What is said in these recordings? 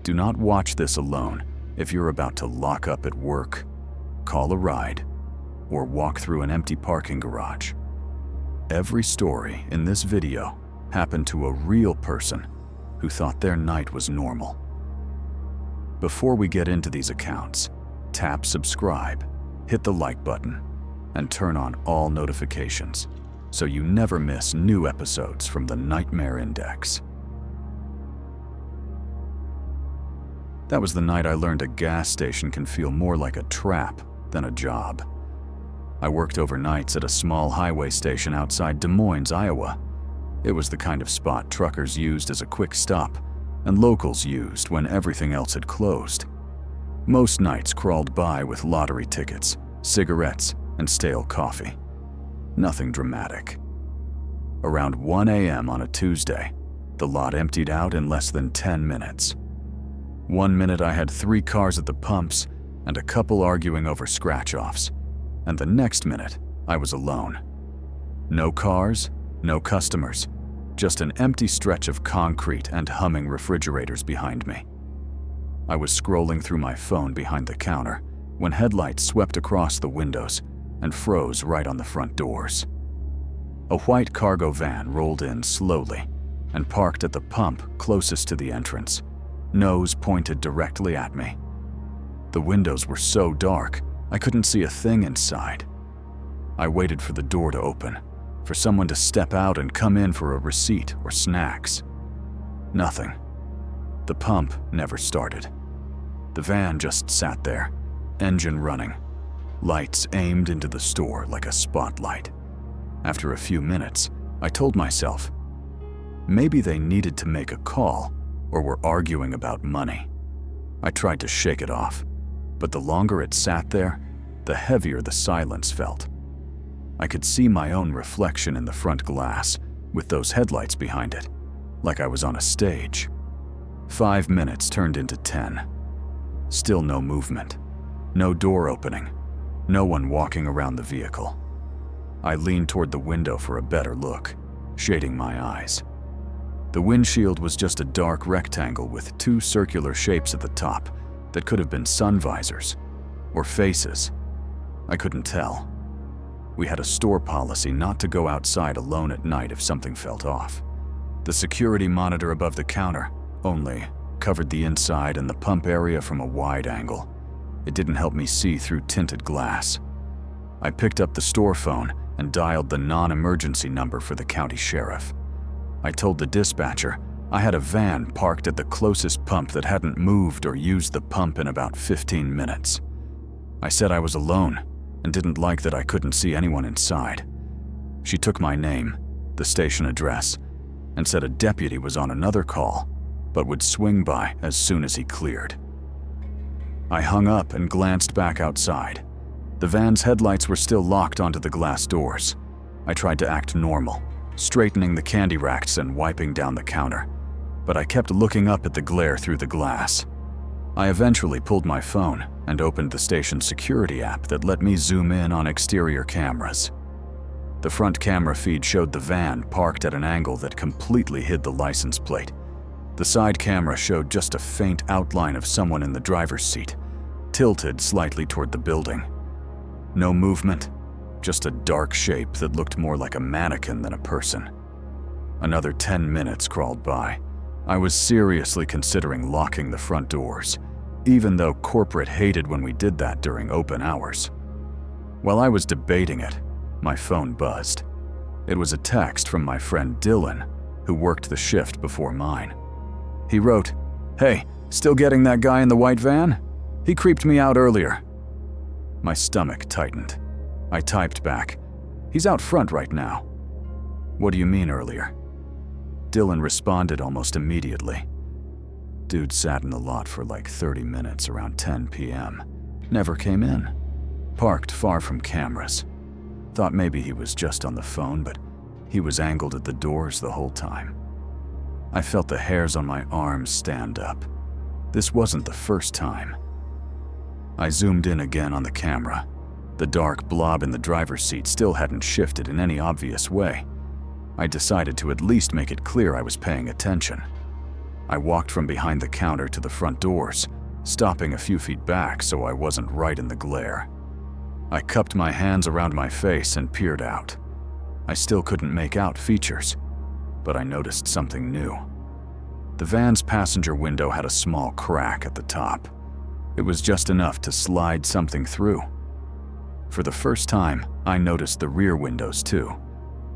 Do not watch this alone if you're about to lock up at work, call a ride, or walk through an empty parking garage. Every story in this video happened to a real person who thought their night was normal. Before we get into these accounts, tap subscribe, hit the like button, and turn on all notifications so you never miss new episodes from the Nightmare Index. That was the night I learned a gas station can feel more like a trap than a job. I worked overnights at a small highway station outside Des Moines, Iowa. It was the kind of spot truckers used as a quick stop and locals used when everything else had closed. Most nights crawled by with lottery tickets, cigarettes, and stale coffee. Nothing dramatic. Around 1 a.m. on a Tuesday, the lot emptied out in less than 10 minutes. 1 minute I had 3 cars at the pumps and a couple arguing over scratch-offs, and the next minute I was alone. No cars, no customers, just an empty stretch of concrete and humming refrigerators behind me. I was scrolling through my phone behind the counter when headlights swept across the windows and froze right on the front doors. A white cargo van rolled in slowly and parked at the pump closest to the entrance, nose pointed directly at me. The windows were so dark, I couldn't see a thing inside. I waited for the door to open, for someone to step out and come in for a receipt or snacks. Nothing. The pump never started. The van just sat there, engine running, lights aimed into the store like a spotlight. After a few minutes, I told myself, maybe they needed to make a call or were arguing about money. I tried to shake it off, but the longer it sat there, the heavier the silence felt. I could see my own reflection in the front glass with those headlights behind it, like I was on a stage. 5 minutes turned into 10. Still no movement, no door opening, no one walking around the vehicle. I leaned toward the window for a better look, shading my eyes. The windshield was just a dark rectangle with 2 circular shapes at the top that could have been sun visors or faces. I couldn't tell. We had a store policy not to go outside alone at night if something felt off. The security monitor above the counter only covered the inside and the pump area from a wide angle. It didn't help me see through tinted glass. I picked up the store phone and dialed the non-emergency number for the county sheriff. I told the dispatcher I had a van parked at the closest pump that hadn't moved or used the pump in about 15 minutes. I said I was alone and didn't like that I couldn't see anyone inside. She took my name, the station address, and said a deputy was on another call, but would swing by as soon as he cleared. I hung up and glanced back outside. The van's headlights were still locked onto the glass doors. I tried to act normal, straightening the candy racks and wiping down the counter, but I kept looking up at the glare through the glass. I eventually pulled my phone and opened the station's security app that let me zoom in on exterior cameras. The front camera feed showed the van parked at an angle that completely hid the license plate. The side camera showed just a faint outline of someone in the driver's seat, tilted slightly toward the building. No movement, just a dark shape that looked more like a mannequin than a person. Another 10 minutes crawled by. I was seriously considering locking the front doors, even though corporate hated when we did that during open hours. While I was debating it, my phone buzzed. It was a text from my friend Dylan, who worked the shift before mine. He wrote, "Hey, still getting that guy in the white van? He creeped me out earlier." My stomach tightened. I typed back, "He's out front right now." "What do you mean earlier?" Dylan responded almost immediately. "Dude sat in the lot for like 30 minutes around 10 p.m. Never came in. Parked far from cameras. Thought maybe he was just on the phone, but he was angled at the doors the whole time." I felt the hairs on my arms stand up. This wasn't the first time. I zoomed in again on the camera. The dark blob in the driver's seat still hadn't shifted in any obvious way. I decided to at least make it clear I was paying attention. I walked from behind the counter to the front doors, stopping a few feet back so I wasn't right in the glare. I cupped my hands around my face and peered out. I still couldn't make out features, but I noticed something new. The van's passenger window had a small crack at the top. It was just enough to slide something through. For the first time, I noticed the rear windows too,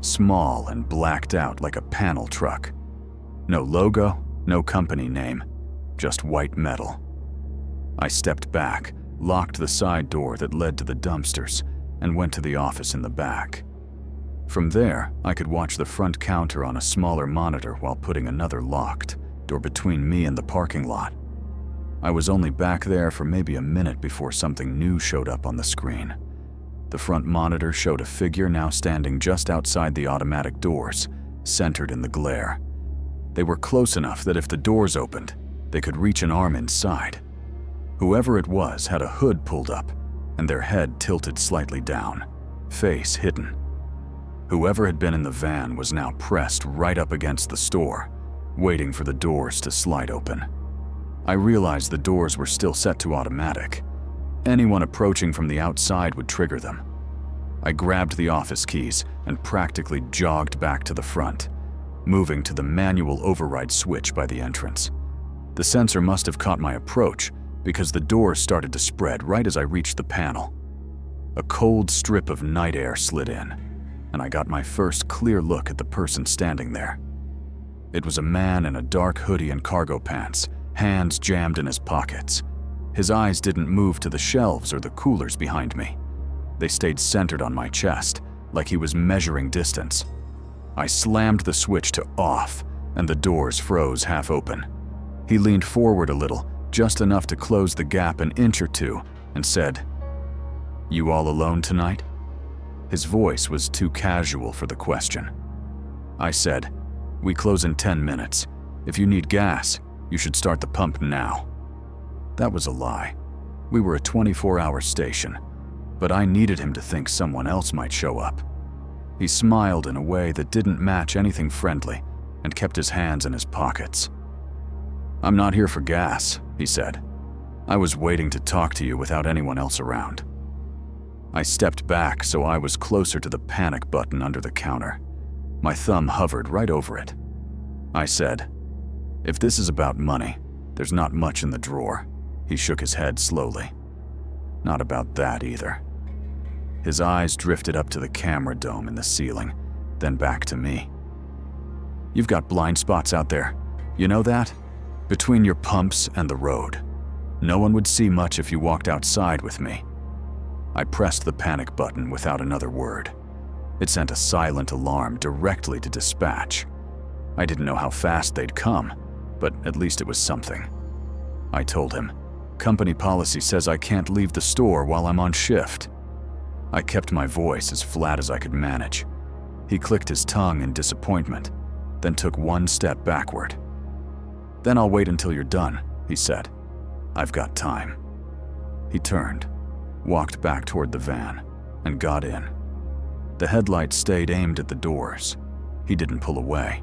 small and blacked out like a panel truck. No logo, no company name, just white metal. I stepped back, locked the side door that led to the dumpsters, and went to the office in the back. From there, I could watch the front counter on a smaller monitor while putting another locked door between me and the parking lot. I was only back there for maybe a minute before something new showed up on the screen. The front monitor showed a figure now standing just outside the automatic doors, centered in the glare. They were close enough that if the doors opened, they could reach an arm inside. Whoever it was had a hood pulled up, and their head tilted slightly down, face hidden. Whoever had been in the van was now pressed right up against the store, waiting for the doors to slide open. I realized the doors were still set to automatic. Anyone approaching from the outside would trigger them. I grabbed the office keys and practically jogged back to the front, moving to the manual override switch by the entrance. The sensor must have caught my approach because the doors started to spread right as I reached the panel. A cold strip of night air slid in, and I got my first clear look at the person standing there. It was a man in a dark hoodie and cargo pants, hands jammed in his pockets. His eyes didn't move to the shelves or the coolers behind me. They stayed centered on my chest, like he was measuring distance. I slammed the switch to off, and the doors froze half open. He leaned forward a little, just enough to close the gap an inch or two, and said, "You all alone tonight?" His voice was too casual for the question. I said, "We close in 10 minutes. If you need gas, you should start the pump now." That was a lie. We were a 24-hour station, but I needed him to think someone else might show up. He smiled in a way that didn't match anything friendly and kept his hands in his pockets. "I'm not here for gas," he said. "I was waiting to talk to you without anyone else around." I stepped back so I was closer to the panic button under the counter. My thumb hovered right over it. I said, "If this is about money, there's not much in the drawer." He shook his head slowly. "Not about that either." His eyes drifted up to the camera dome in the ceiling, then back to me. "You've got blind spots out there. You know that? Between your pumps and the road. No one would see much if you walked outside with me." I pressed the panic button without another word. It sent a silent alarm directly to dispatch. I didn't know how fast they'd come, but at least it was something. I told him, "Company policy says I can't leave the store while I'm on shift." I kept my voice as flat as I could manage. He clicked his tongue in disappointment, then took one step backward. "Then I'll wait until you're done," he said. "I've got time." He turned, walked back toward the van, and got in. The headlights stayed aimed at the doors. He didn't pull away.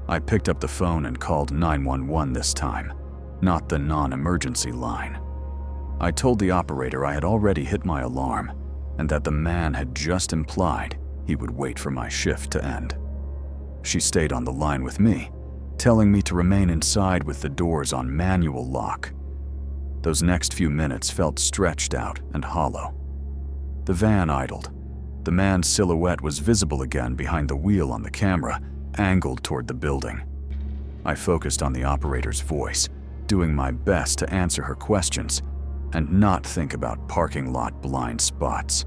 I picked up the phone and called 911 this time, not the non-emergency line. I told the operator I had already hit my alarm and that the man had just implied he would wait for my shift to end. She stayed on the line with me, telling me to remain inside with the doors on manual lock. Those next few minutes felt stretched out and hollow. The van idled. The man's silhouette was visible again behind the wheel on the camera, angled toward the building. I focused on the operator's voice, doing my best to answer her questions and not think about parking lot blind spots.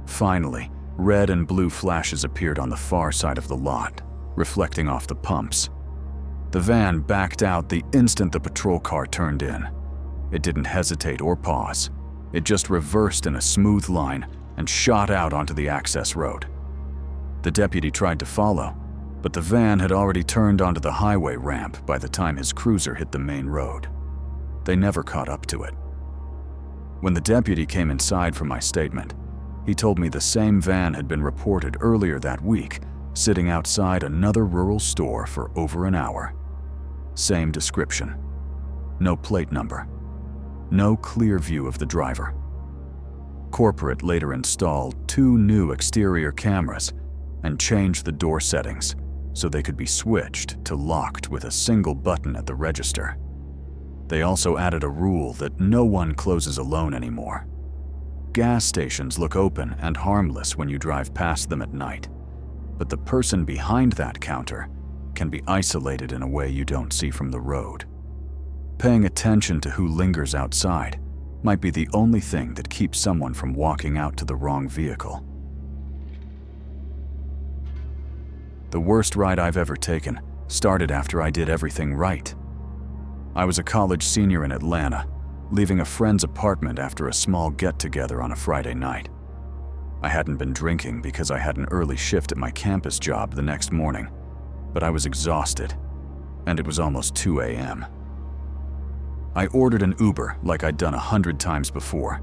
Finally, red and blue flashes appeared on the far side of the lot, reflecting off the pumps. The van backed out the instant the patrol car turned in. It didn't hesitate or pause. It just reversed in a smooth line and shot out onto the access road. The deputy tried to follow, but the van had already turned onto the highway ramp by the time his cruiser hit the main road. They never caught up to it. When the deputy came inside for my statement, he told me the same van had been reported earlier that week, sitting outside another rural store for over an hour. Same description. No plate number. No clear view of the driver. Corporate later installed 2 new exterior cameras and changed the door settings so they could be switched to locked with a single button at the register. They also added a rule that no one closes alone anymore. Gas stations look open and harmless when you drive past them at night, but the person behind that counter can be isolated in a way you don't see from the road. Paying attention to who lingers outside might be the only thing that keeps someone from walking out to the wrong vehicle. The worst ride I've ever taken started after I did everything right. I was a college senior in Atlanta, leaving a friend's apartment after a small get-together on a Friday night. I hadn't been drinking because I had an early shift at my campus job the next morning, but I was exhausted, and it was almost 2 a.m. I ordered an Uber like I'd done 100 times before.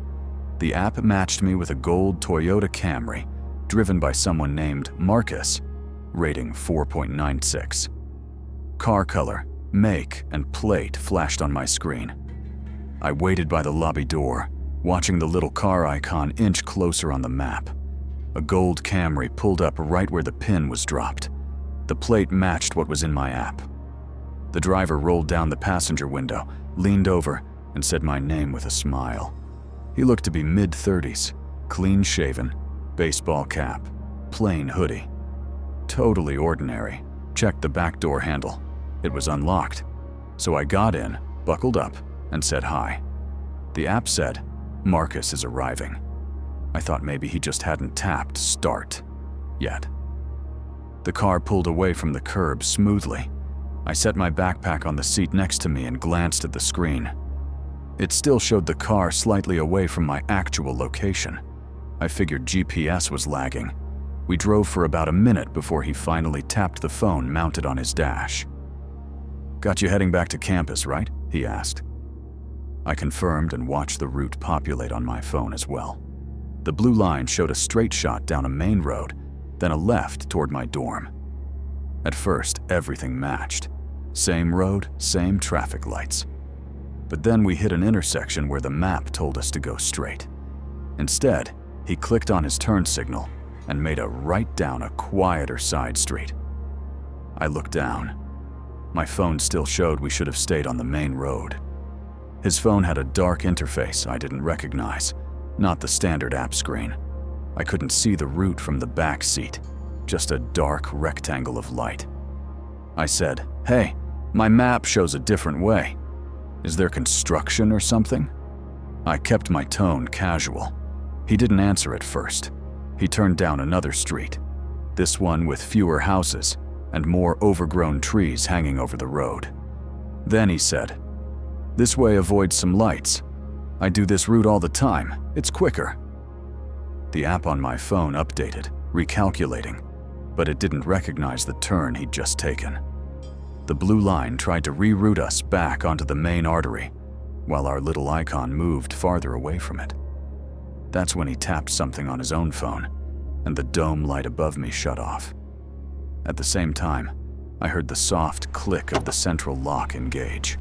The app matched me with a gold Toyota Camry, driven by someone named Marcus, rating 4.96. Car color, make, and plate flashed on my screen. I waited by the lobby door, watching the little car icon inch closer on the map. A gold Camry pulled up right where the pin was dropped. The plate matched what was in my app. The driver rolled down the passenger window, leaned over, and said my name with a smile. He looked to be mid-30s, clean-shaven, baseball cap, plain hoodie. Totally ordinary. Checked the back door handle. It was unlocked. So I got in, buckled up, and said hi. The app said, "Marcus is arriving." I thought maybe he just hadn't tapped start yet. The car pulled away from the curb smoothly. I set my backpack on the seat next to me and glanced at the screen. It still showed the car slightly away from my actual location. I figured GPS was lagging. We drove for about a minute before he finally tapped the phone mounted on his dash. "Got you heading back to campus, right?" he asked. I confirmed and watched the route populate on my phone as well. The blue line showed a straight shot down a main road, then a left toward my dorm. At first, everything matched. Same road, same traffic lights. But then we hit an intersection where the map told us to go straight. Instead, he clicked on his turn signal and made a right down a quieter side street. I looked down. My phone still showed we should have stayed on the main road. His phone had a dark interface I didn't recognize, not the standard app screen. I couldn't see the route from the back seat, just a dark rectangle of light. I said, "Hey, my map shows a different way. Is there construction or something?" I kept my tone casual. He didn't answer at first. He turned down another street, this one with fewer houses and more overgrown trees hanging over the road. Then he said, "This way avoids some lights. I do this route all the time. It's quicker." The app on my phone updated, recalculating, but it didn't recognize the turn he'd just taken. The blue line tried to reroute us back onto the main artery, while our little icon moved farther away from it. That's when he tapped something on his own phone, and the dome light above me shut off. At the same time, I heard the soft click of the central lock engage.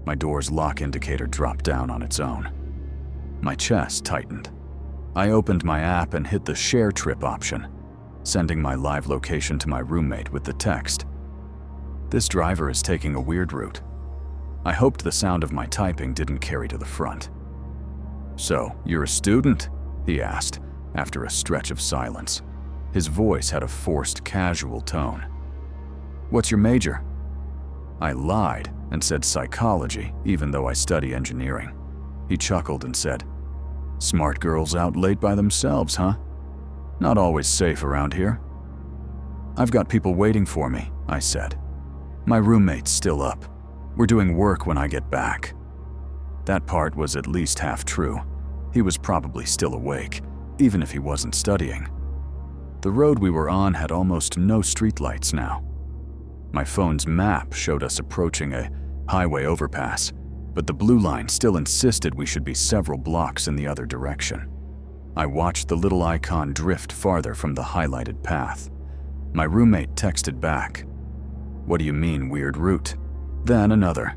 My door's lock indicator dropped down on its own. My chest tightened. I opened my app and hit the share trip option, sending my live location to my roommate with the text, "This driver is taking a weird route." I hoped the sound of my typing didn't carry to the front. "So, you're a student?" he asked, after a stretch of silence. His voice had a forced, casual tone. "What's your major?" I lied and said psychology, even though I study engineering. He chuckled and said, "Smart girls out late by themselves, huh? Not always safe around here." "I've got people waiting for me," I said. "My roommate's still up. We're doing work when I get back." That part was at least half true. He was probably still awake, even if he wasn't studying. The road we were on had almost no streetlights now. My phone's map showed us approaching a highway overpass, but the blue line still insisted we should be several blocks in the other direction. I watched the little icon drift farther from the highlighted path. My roommate texted back, "What do you mean, weird route?" Then another.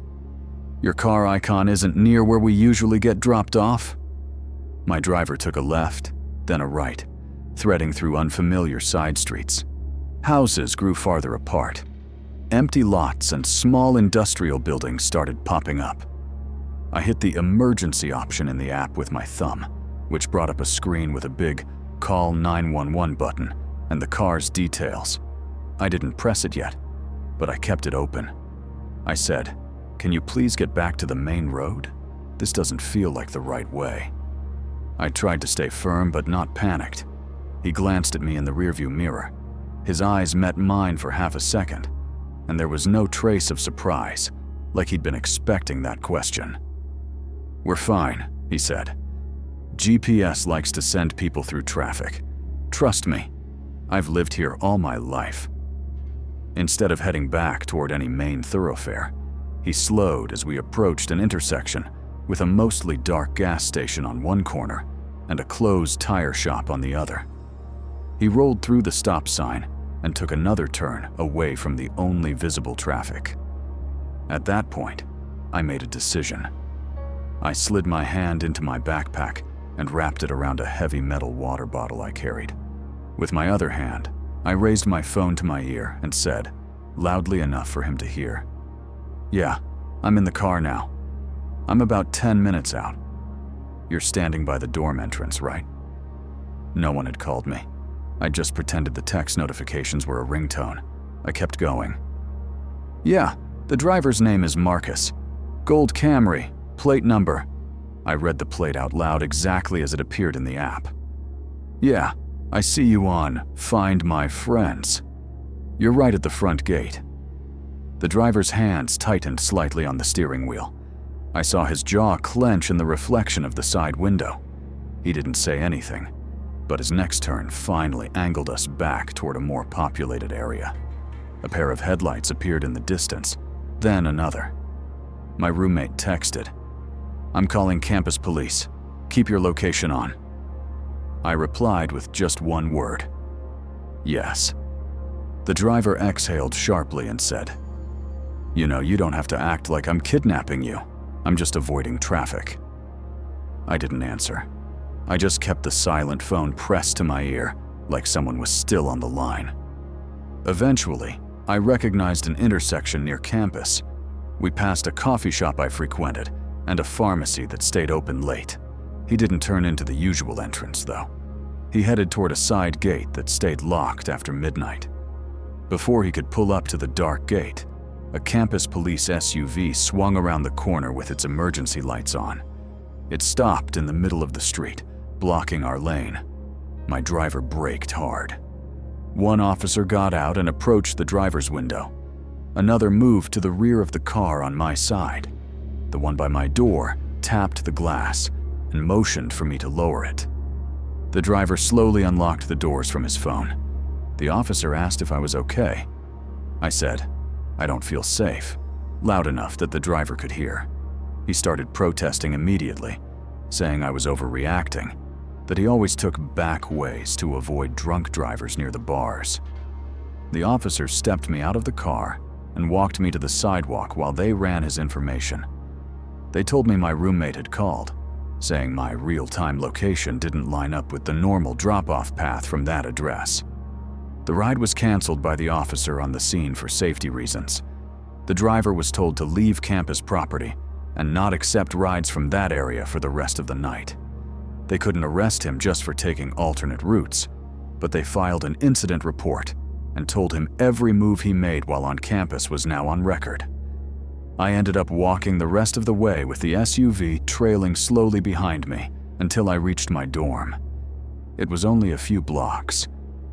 Your car icon isn't near where we usually get dropped off. My driver took a left, then a right, threading through unfamiliar side streets. Houses grew farther apart. Empty lots and small industrial buildings started popping up. I hit the emergency option in the app with my thumb, which brought up a screen with a big Call 911 button and the car's details. I didn't press it yet, but I kept it open. I said, "Can you please get back to the main road? This doesn't feel like the right way." I tried to stay firm but not panicked. He glanced at me in the rearview mirror. His eyes met mine for half a second, and there was no trace of surprise, like he'd been expecting that question. "We're fine," he said. "GPS likes to send people through traffic. Trust me, I've lived here all my life." Instead of heading back toward any main thoroughfare, he slowed as we approached an intersection with a mostly dark gas station on one corner and a closed tire shop on the other. He rolled through the stop sign and took another turn away from the only visible traffic. At that point, I made a decision. I slid my hand into my backpack and wrapped it around a heavy metal water bottle I carried. With my other hand, I raised my phone to my ear and said, loudly enough for him to hear, "Yeah, I'm in the car now. I'm about 10 minutes out. You're standing by the dorm entrance, right?" No one had called me. I just pretended the text notifications were a ringtone. I kept going. "Yeah, the driver's name is Marcus. Gold Camry, plate number." I read the plate out loud exactly as it appeared in the app. "Yeah, I see you on Find My Friends. You're right at the front gate." The driver's hands tightened slightly on the steering wheel. I saw his jaw clench in the reflection of the side window. He didn't say anything, but his next turn finally angled us back toward a more populated area. A pair of headlights appeared in the distance, then another. My roommate texted, "I'm calling campus police. Keep your location on." I replied with just one word, "Yes." The driver exhaled sharply and said, "You know, you don't have to act like I'm kidnapping you. I'm just avoiding traffic." I didn't answer. I just kept the silent phone pressed to my ear, like someone was still on the line. Eventually, I recognized an intersection near campus. We passed a coffee shop I frequented and a pharmacy that stayed open late. He didn't turn into the usual entrance, though. He headed toward a side gate that stayed locked after midnight. Before he could pull up to the dark gate, a campus police SUV swung around the corner with its emergency lights on. It stopped in the middle of the street, blocking our lane. My driver braked hard. One officer got out and approached the driver's window. Another moved to the rear of the car on my side. The one by my door tapped the glass and motioned for me to lower it. The driver slowly unlocked the doors from his phone. The officer asked if I was okay. I said, "I don't feel safe," loud enough that the driver could hear. He started protesting immediately, saying I was overreacting, that he always took back ways to avoid drunk drivers near the bars. The officer stepped me out of the car and walked me to the sidewalk while they ran his information. They told me my roommate had called, saying my real-time location didn't line up with the normal drop-off path from that address. The ride was canceled by the officer on the scene for safety reasons. The driver was told to leave campus property and not accept rides from that area for the rest of the night. They couldn't arrest him just for taking alternate routes, but they filed an incident report and told him every move he made while on campus was now on record. I ended up walking the rest of the way with the SUV trailing slowly behind me until I reached my dorm. It was only a few blocks,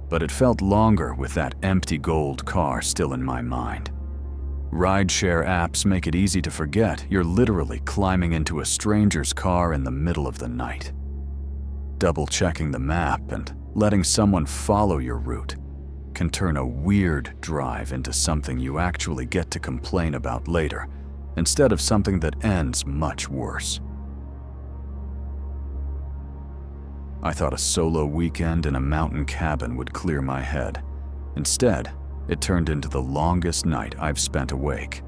but it felt longer with that empty gold car still in my mind. Rideshare apps make it easy to forget you're literally climbing into a stranger's car in the middle of the night. Double-checking the map and letting someone follow your route can turn a weird drive into something you actually get to complain about later, instead of something that ends much worse. I thought a solo weekend in a mountain cabin would clear my head. Instead, it turned into the longest night I've spent awake.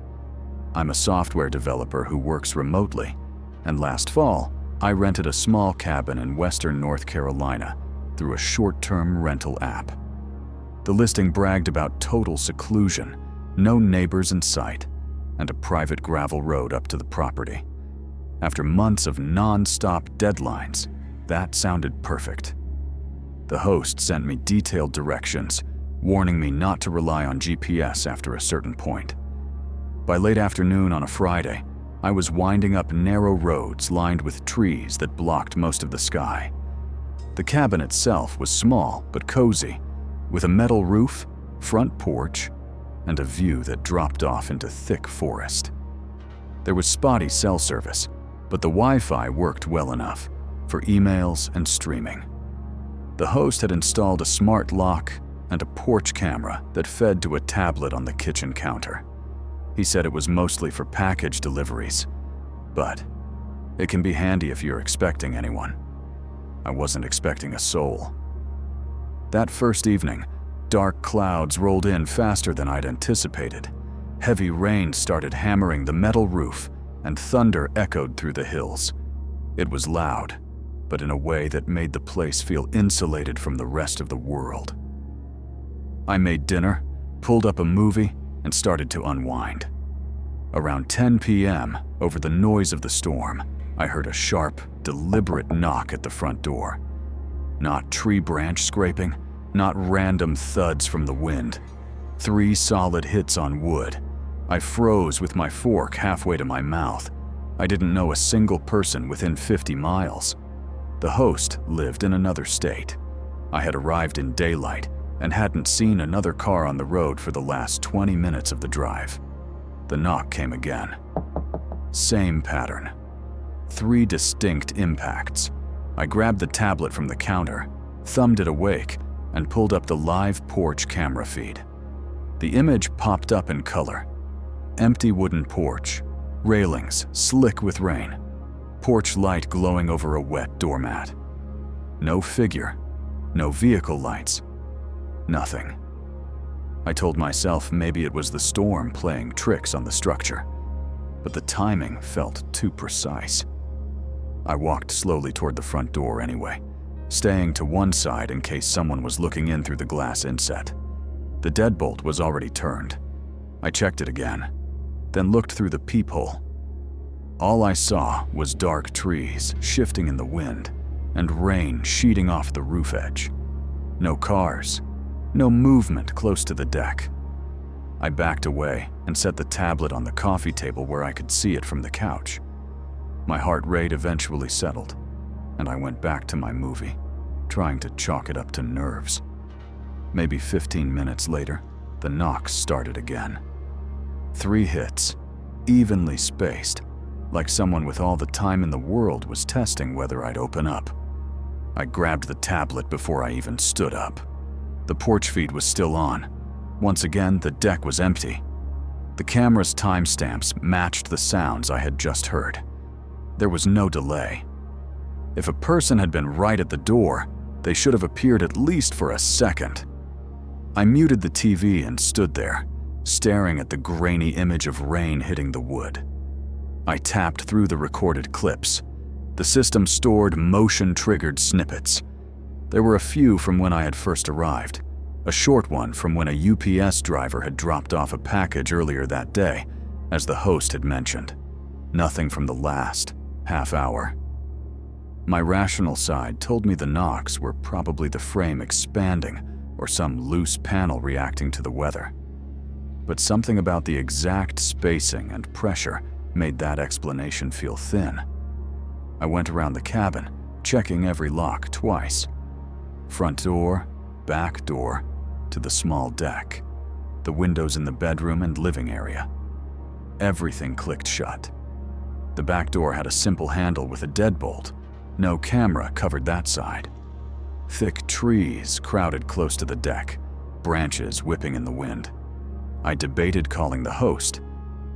I'm a software developer who works remotely, and last fall, I rented a small cabin in western North Carolina through a short-term rental app. The listing bragged about total seclusion, no neighbors in sight, and a private gravel road up to the property. After months of non-stop deadlines, that sounded perfect. The host sent me detailed directions, warning me not to rely on GPS after a certain point. By late afternoon on a Friday, I was winding up narrow roads lined with trees that blocked most of the sky. The cabin itself was small but cozy, with a metal roof, front porch, and a view that dropped off into thick forest. There was spotty cell service, but the Wi-Fi worked well enough for emails and streaming. The host had installed a smart lock and a porch camera that fed to a tablet on the kitchen counter. He said it was mostly for package deliveries, but it can be handy if you're expecting anyone. I wasn't expecting a soul. That first evening, dark clouds rolled in faster than I'd anticipated. Heavy rain started hammering the metal roof, and thunder echoed through the hills. It was loud, but in a way that made the place feel insulated from the rest of the world. I made dinner, pulled up a movie, and started to unwind. Around 10 p.m., over the noise of the storm, I heard a sharp, deliberate knock at the front door. Not tree branch scraping, not random thuds from the wind. 3 solid hits on wood. I froze with my fork halfway to my mouth. I didn't know a single person within 50 miles. The host lived in another state. I had arrived in daylight and hadn't seen another car on the road for the last 20 minutes of the drive. The knock came again. Same pattern. 3 distinct impacts. I grabbed the tablet from the counter, thumbed it awake, and pulled up the live porch camera feed. The image popped up in color. Empty wooden porch, railings slick with rain, porch light glowing over a wet doormat. No figure, no vehicle lights, nothing. I told myself maybe it was the storm playing tricks on the structure, but the timing felt too precise. I walked slowly toward the front door anyway, staying to one side in case someone was looking in through the glass inset. The deadbolt was already turned. I checked it again, then looked through the peephole. All I saw was dark trees shifting in the wind and rain sheeting off the roof edge. No cars, no movement close to the deck. I backed away and set the tablet on the coffee table where I could see it from the couch. My heart rate eventually settled, and I went back to my movie, trying to chalk it up to nerves. Maybe 15 minutes later, the knocks started again. 3 hits, evenly spaced, like someone with all the time in the world was testing whether I'd open up. I grabbed the tablet before I even stood up. The porch feed was still on. Once again, the deck was empty. The camera's timestamps matched the sounds I had just heard. There was no delay. If a person had been right at the door, they should have appeared at least for a second. I muted the TV and stood there, staring at the grainy image of rain hitting the wood. I tapped through the recorded clips. The system stored motion-triggered snippets. There were a few from when I had first arrived, a short one from when a UPS driver had dropped off a package earlier that day, as the host had mentioned. Nothing from the last half hour. My rational side told me the knocks were probably the frame expanding or some loose panel reacting to the weather. But something about the exact spacing and pressure made that explanation feel thin. I went around the cabin, checking every lock twice. Front door, back door, to the small deck, the windows in the bedroom and living area. Everything clicked shut. The back door had a simple handle with a deadbolt. No camera covered that side. Thick trees crowded close to the deck, branches whipping in the wind. I debated calling the host,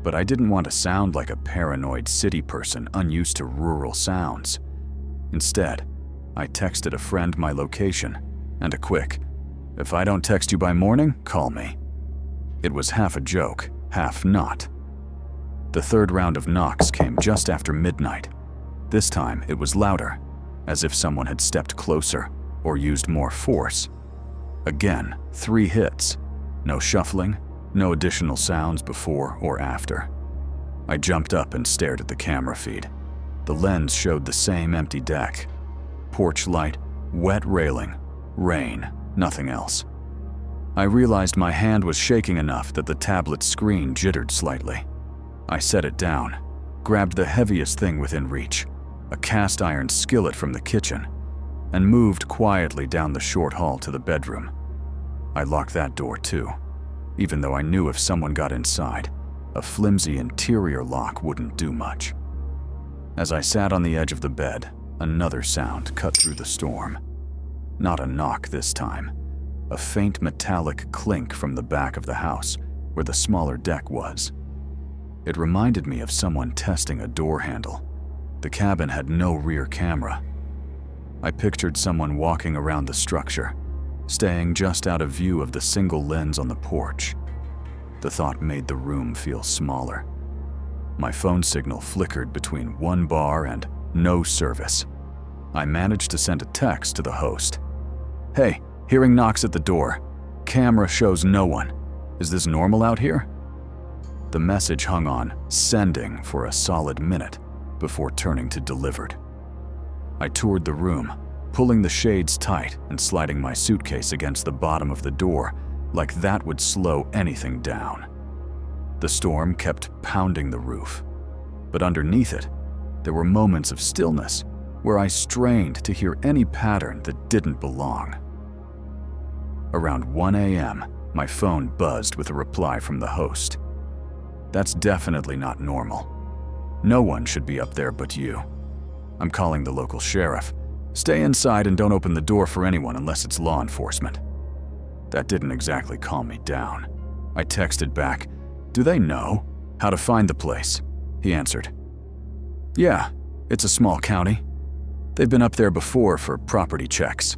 but I didn't want to sound like a paranoid city person unused to rural sounds. Instead, I texted a friend my location and a quick, "If I don't text you by morning, call me." It was half a joke, half not. The third round of knocks came just after midnight. This time it was louder, as if someone had stepped closer or used more force. Again, 3 hits. No shuffling, no additional sounds before or after. I jumped up and stared at the camera feed. The lens showed the same empty deck. Porch light, wet railing, rain, nothing else. I realized my hand was shaking enough that the tablet screen jittered slightly. I set it down, grabbed the heaviest thing within reach, a cast iron skillet from the kitchen, and moved quietly down the short hall to the bedroom. I locked that door too, even though I knew if someone got inside, a flimsy interior lock wouldn't do much. As I sat on the edge of the bed, another sound cut through the storm. Not a knock this time, a faint metallic clink from the back of the house where the smaller deck was. It reminded me of someone testing a door handle. The cabin had no rear camera. I pictured someone walking around the structure, staying just out of view of the single lens on the porch. The thought made the room feel smaller. My phone signal flickered between 1 bar and no service. I managed to send a text to the host. "Hey, hearing knocks at the door. Camera shows no one. Is this normal out here?" The message hung on sending for a solid minute before turning to delivered. I toured the room, pulling the shades tight and sliding my suitcase against the bottom of the door like that would slow anything down. The storm kept pounding the roof, but underneath it, there were moments of stillness where I strained to hear any pattern that didn't belong. Around 1 a.m., my phone buzzed with a reply from the host. "That's definitely not normal. No one should be up there but you. I'm calling the local sheriff. Stay inside and don't open the door for anyone unless it's law enforcement." That didn't exactly calm me down. I texted back, "Do they know how to find the place?" He answered, "Yeah, it's a small county. They've been up there before for property checks."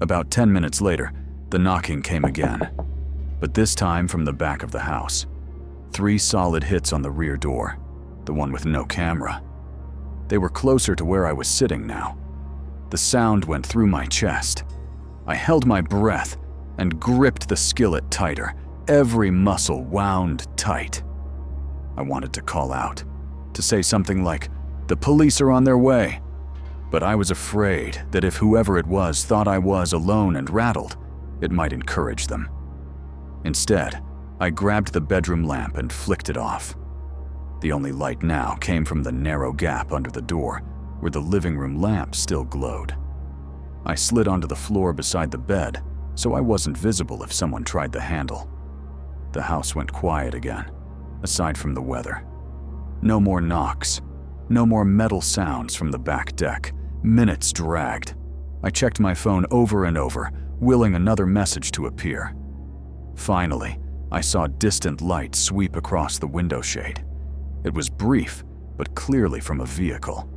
About 10 minutes later, the knocking came again, but this time from the back of the house. 3 solid hits on the rear door, the one with no camera. They were closer to where I was sitting now. The sound went through my chest. I held my breath and gripped the skillet tighter, every muscle wound tight. I wanted to call out, to say something like, "The police are on their way," but I was afraid that if whoever it was thought I was alone and rattled, it might encourage them. Instead, I grabbed the bedroom lamp and flicked it off. The only light now came from the narrow gap under the door, where the living room lamp still glowed. I slid onto the floor beside the bed, so I wasn't visible if someone tried the handle. The house went quiet again, aside from the weather. No more knocks, no more metal sounds from the back deck. Minutes dragged. I checked my phone over and over, willing another message to appear. Finally, I saw distant light sweep across the window shade. It was brief, but clearly from a vehicle.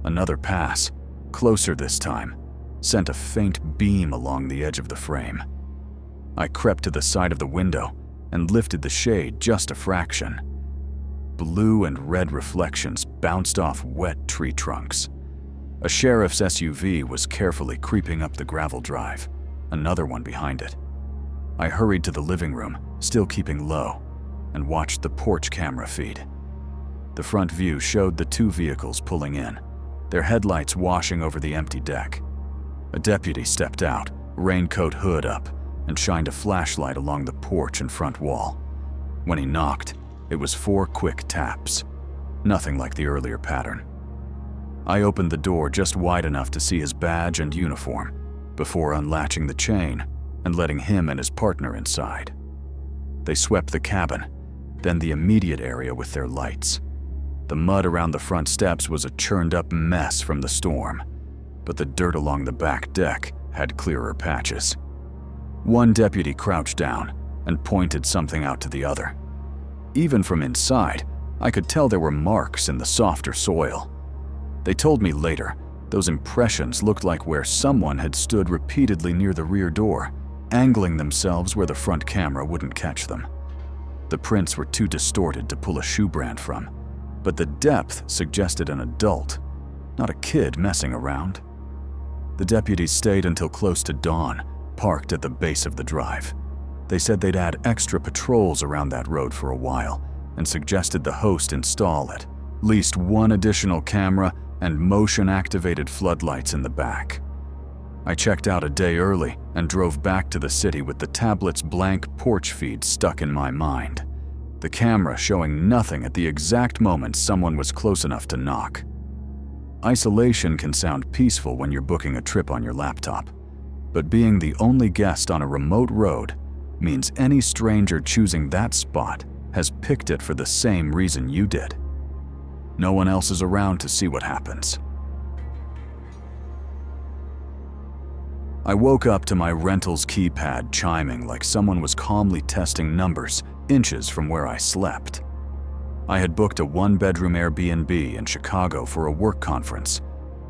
Another pass, closer this time, sent a faint beam along the edge of the frame. I crept to the side of the window and lifted the shade just a fraction. Blue and red reflections bounced off wet tree trunks. A sheriff's SUV was carefully creeping up the gravel drive, another one behind it. I hurried to the living room, still keeping low, and watched the porch camera feed. The front view showed the 2 vehicles pulling in, their headlights washing over the empty deck. A deputy stepped out, raincoat hood up, and shined a flashlight along the porch and front wall. When he knocked, it was 4 quick taps, nothing like the earlier pattern. I opened the door just wide enough to see his badge and uniform, before unlatching the chain and letting him and his partner inside. They swept the cabin, then the immediate area with their lights. The mud around the front steps was a churned-up mess from the storm, but the dirt along the back deck had clearer patches. One deputy crouched down and pointed something out to the other. Even from inside, I could tell there were marks in the softer soil. They told me later, those impressions looked like where someone had stood repeatedly near the rear door, angling themselves where the front camera wouldn't catch them. The prints were too distorted to pull a shoe brand from, but the depth suggested an adult, not a kid messing around. The deputies stayed until close to dawn, parked at the base of the drive. They said they'd add extra patrols around that road for a while and suggested the host install at least one additional camera and motion-activated floodlights in the back. I checked out a day early and drove back to the city with the tablet's blank porch feed stuck in my mind, the camera showing nothing at the exact moment someone was close enough to knock. Isolation can sound peaceful when you're booking a trip on your laptop, but being the only guest on a remote road means any stranger choosing that spot has picked it for the same reason you did. No one else is around to see what happens. I woke up to my rental's keypad chiming like someone was calmly testing numbers inches from where I slept. I had booked a one-bedroom Airbnb in Chicago for a work conference.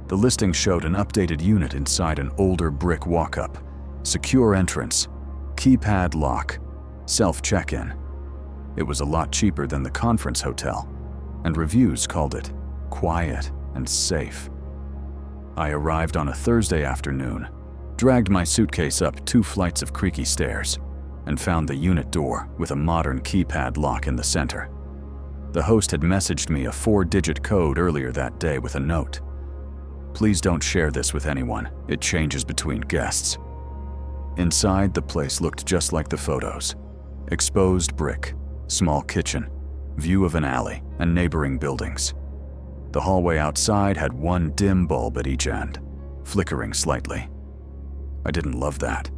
The listing showed an updated unit inside an older brick walk-up, secure entrance, keypad lock, self-check-in. It was a lot cheaper than the conference hotel, and reviews called it quiet and safe. I arrived on a Thursday afternoon, dragged my suitcase up 2 flights of creaky stairs, and found the unit door with a modern keypad lock in the center. The host had messaged me a 4-digit code earlier that day with a note. "Please don't share this with anyone. It changes between guests." Inside, the place looked just like the photos. Exposed brick, small kitchen, view of an alley and neighboring buildings. The hallway outside had one dim bulb at each end, flickering slightly. I didn't love that,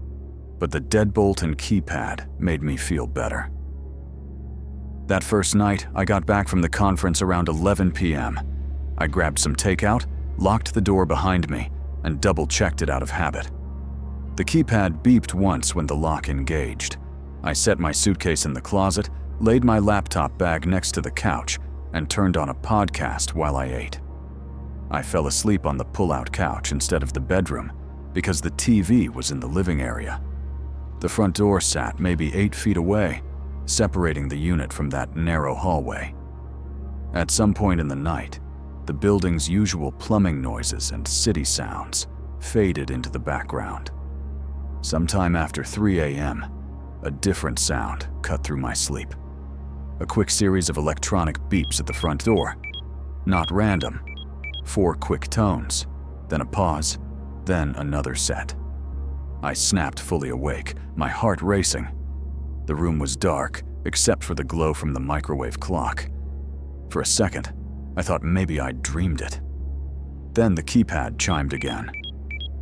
but the deadbolt and keypad made me feel better. That first night, I got back from the conference around 11 p.m. I grabbed some takeout, locked the door behind me, and double-checked it out of habit. The keypad beeped once when the lock engaged. I set my suitcase in the closet, laid my laptop bag next to the couch, and turned on a podcast while I ate. I fell asleep on the pull-out couch instead of the bedroom because the TV was in the living area. The front door sat maybe 8 feet away, separating the unit from that narrow hallway. At some point in the night, the building's usual plumbing noises and city sounds faded into the background. Sometime after 3 a.m., a different sound cut through my sleep. A quick series of electronic beeps at the front door. Not random. 4 quick tones, then a pause, then another set. I snapped fully awake, my heart racing. The room was dark, except for the glow from the microwave clock. For a second, I thought maybe I'd dreamed it. Then the keypad chimed again.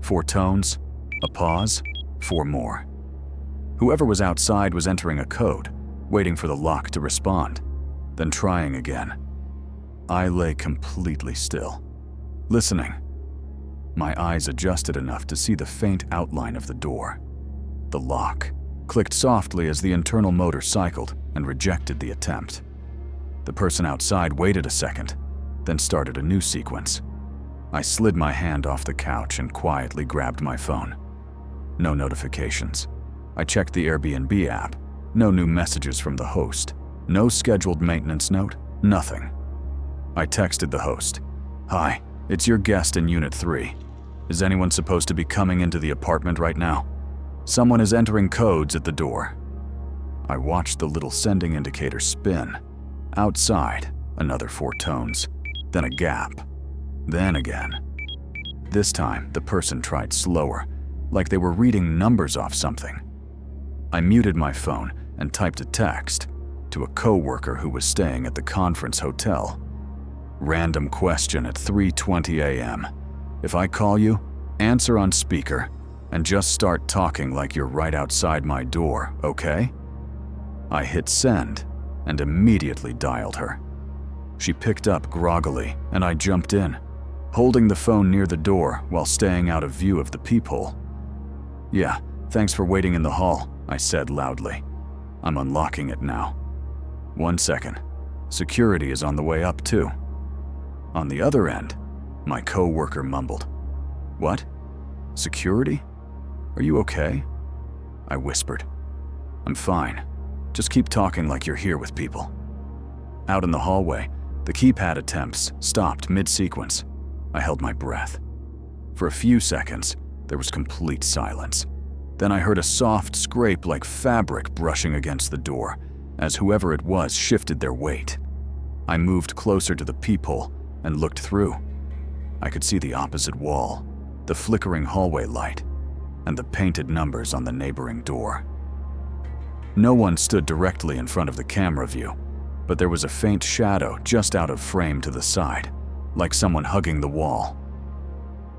4 tones, a pause, 4 more. Whoever was outside was entering a code, waiting for the lock to respond, then trying again. I lay completely still, listening. My eyes adjusted enough to see the faint outline of the door. The lock clicked softly as the internal motor cycled and rejected the attempt. The person outside waited a second, then started a new sequence. I slid my hand off the couch and quietly grabbed my phone. No notifications. I checked the Airbnb app. No new messages from the host. No scheduled maintenance note. Nothing. I texted the host. "Hi, it's your guest in Unit 3. Is anyone supposed to be coming into the apartment right now? Someone is entering codes at the door." I watched the little sending indicator spin. Outside, another 4 tones, then a gap, then again. This time, the person tried slower, like they were reading numbers off something. I muted my phone and typed a text to a coworker who was staying at the conference hotel. Random question at 3:20 a.m. If I call you, answer on speaker and just start talking like you're right outside my door, okay? I hit send and immediately dialed her. She picked up groggily and I jumped in, holding the phone near the door while staying out of view of the peephole. "Yeah, thanks for waiting in the hall," I said loudly. "I'm unlocking it now." "1 second. Security is on the way up too." On the other end, my coworker mumbled. "What? Security? Are you okay?" I whispered. "I'm fine. Just keep talking like you're here with people." Out in the hallway, the keypad attempts stopped mid-sequence. I held my breath. For a few seconds, there was complete silence. Then I heard a soft scrape like fabric brushing against the door, as whoever it was shifted their weight. I moved closer to the peephole and looked through. I could see the opposite wall, the flickering hallway light, and the painted numbers on the neighboring door. No one stood directly in front of the camera view, but there was a faint shadow just out of frame to the side, like someone hugging the wall.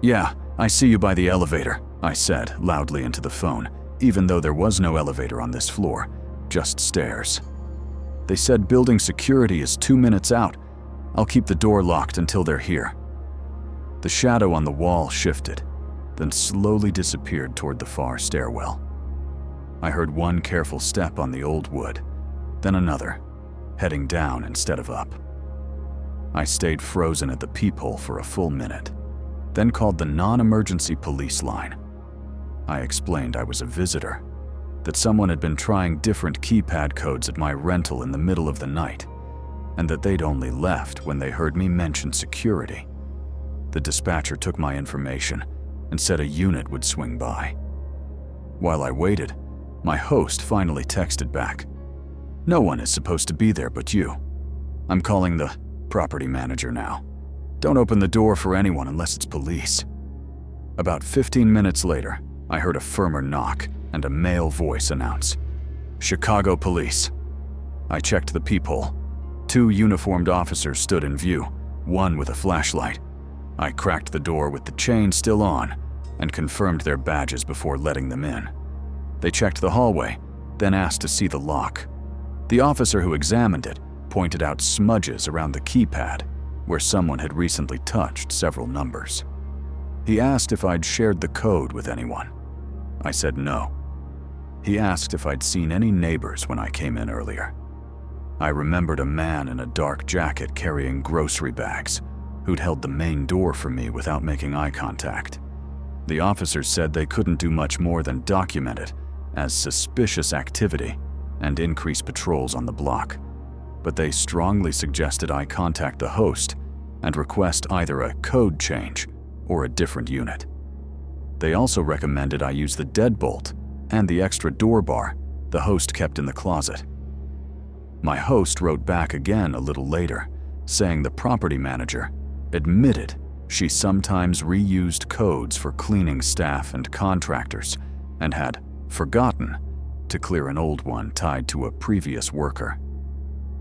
"Yeah, I see you by the elevator," I said loudly into the phone, even though there was no elevator on this floor, just stairs. "They said building security is 2 minutes out. I'll keep the door locked until they're here." The shadow on the wall shifted, then slowly disappeared toward the far stairwell. I heard one careful step on the old wood, then another, heading down instead of up. I stayed frozen at the peephole for a full minute, then called the non-emergency police line. I explained I was a visitor, that someone had been trying different keypad codes at my rental in the middle of the night, and that they'd only left when they heard me mention security. The dispatcher took my information and said a unit would swing by. While I waited, my host finally texted back, "No one is supposed to be there but you. I'm calling the property manager now. Don't open the door for anyone unless it's police." About 15 minutes later, I heard a firmer knock and a male voice announce, "Chicago Police." I checked the peephole. 2 uniformed officers stood in view, one with a flashlight. I cracked the door with the chain still on and confirmed their badges before letting them in. They checked the hallway, then asked to see the lock. The officer who examined it pointed out smudges around the keypad where someone had recently touched several numbers. He asked if I'd shared the code with anyone. I said no. He asked if I'd seen any neighbors when I came in earlier. I remembered a man in a dark jacket carrying grocery bags who'd held the main door for me without making eye contact. The officers said they couldn't do much more than document it as suspicious activity and increase patrols on the block, but they strongly suggested I contact the host and request either a code change or a different unit. They also recommended I use the deadbolt and the extra door bar the host kept in the closet. My host wrote back again a little later, saying the property manager admitted she sometimes reused codes for cleaning staff and contractors and had forgotten to clear an old one tied to a previous worker.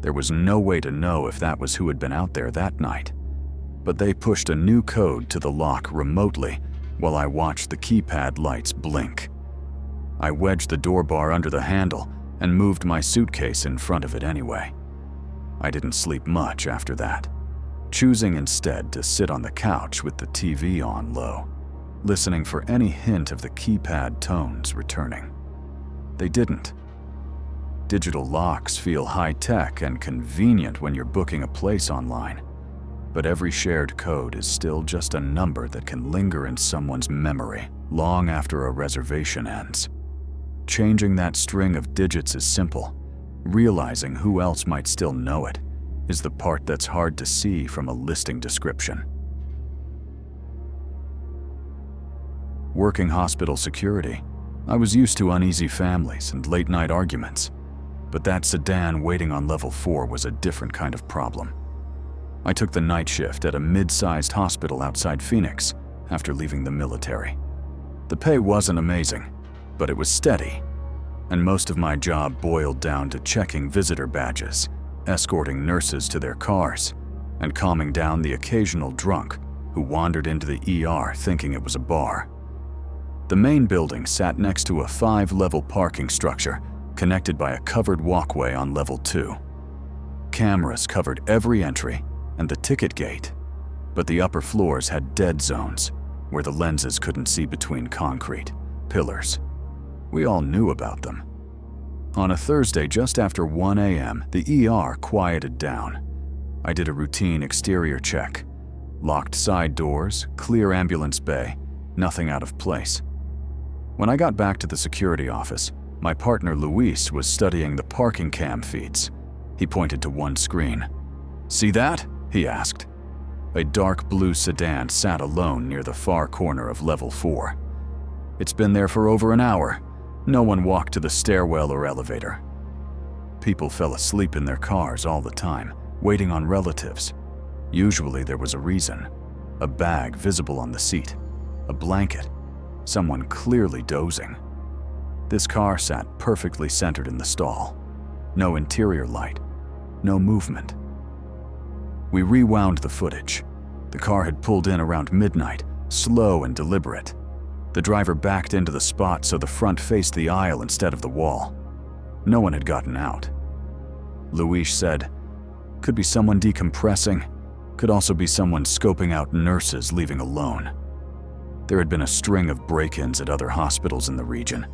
There was no way to know if that was who had been out there that night, but they pushed a new code to the lock remotely while I watched the keypad lights blink. I wedged the door bar under the handle and moved my suitcase in front of it anyway. I didn't sleep much after that, choosing instead to sit on the couch with the TV on low, listening for any hint of the keypad tones returning. They didn't. Digital locks feel high-tech and convenient when you're booking a place online, but every shared code is still just a number that can linger in someone's memory long after a reservation ends. Changing that string of digits is simple. Realizing who else might still know it is the part that's hard to see from a listing description. Working hospital security, I was used to uneasy families and late-night arguments, but that sedan waiting on level 4 was a different kind of problem. I took the night shift at a mid-sized hospital outside Phoenix after leaving the military. The pay wasn't amazing, but it was steady, and most of my job boiled down to checking visitor badges, escorting nurses to their cars, and calming down the occasional drunk who wandered into the ER thinking it was a bar. The main building sat next to a 5-level parking structure connected by a covered walkway on level 2. Cameras covered every entry and the ticket gate, but the upper floors had dead zones where the lenses couldn't see between concrete pillars. We all knew about them. On a Thursday just after 1 a.m., the ER quieted down. I did a routine exterior check. Locked side doors, clear ambulance bay, nothing out of place. When I got back to the security office, My partner Luis was studying the parking cam feeds. He pointed to one screen. "See that?" he asked. A dark blue sedan sat alone near the far corner of level 4. It's been there for over an hour. No one walked to the stairwell or elevator. People fell asleep in their cars all the time, waiting on relatives. Usually there was a reason. A bag visible on the seat, a blanket, someone clearly dozing. This car sat perfectly centered in the stall. No interior light, no movement. We rewound the footage. The car had pulled in around midnight, slow and deliberate. The driver backed into the spot so the front faced the aisle instead of the wall. No one had gotten out. Luis said, "Could be someone decompressing. Could also be someone scoping out nurses leaving alone." There had been a string of break-ins at other hospitals in the region,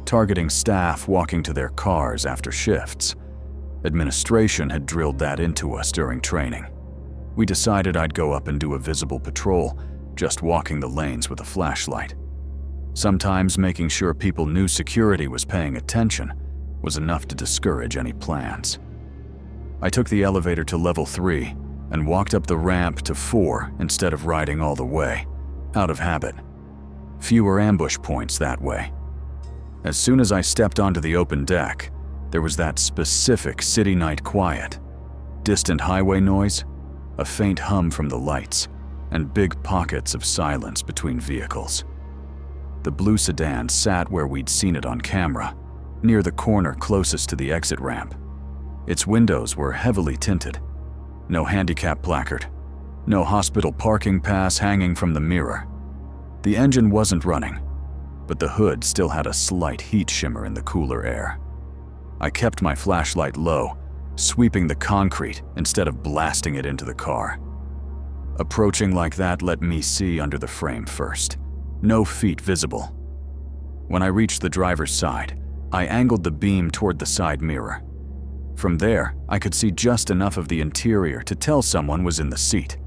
targeting staff walking to their cars after shifts. Administration had drilled that into us during training. We decided I'd go up and do a visible patrol, just walking the lanes with a flashlight. Sometimes making sure people knew security was paying attention was enough to discourage any plans. I took the elevator to level 3 and walked up the ramp to 4 instead of riding all the way, out of habit. Fewer ambush points that way. As soon as I stepped onto the open deck, there was that specific city night quiet. Distant highway noise, a faint hum from the lights, and big pockets of silence between vehicles. The blue sedan sat where we'd seen it on camera, near the corner closest to the exit ramp. Its windows were heavily tinted. No handicap placard, no hospital parking pass hanging from the mirror. The engine wasn't running, but the hood still had a slight heat shimmer in the cooler air. I kept my flashlight low, sweeping the concrete instead of blasting it into the car. Approaching like that let me see under the frame first. No feet visible. When I reached the driver's side, I angled the beam toward the side mirror. From there, I could see just enough of the interior to tell someone was in the seat.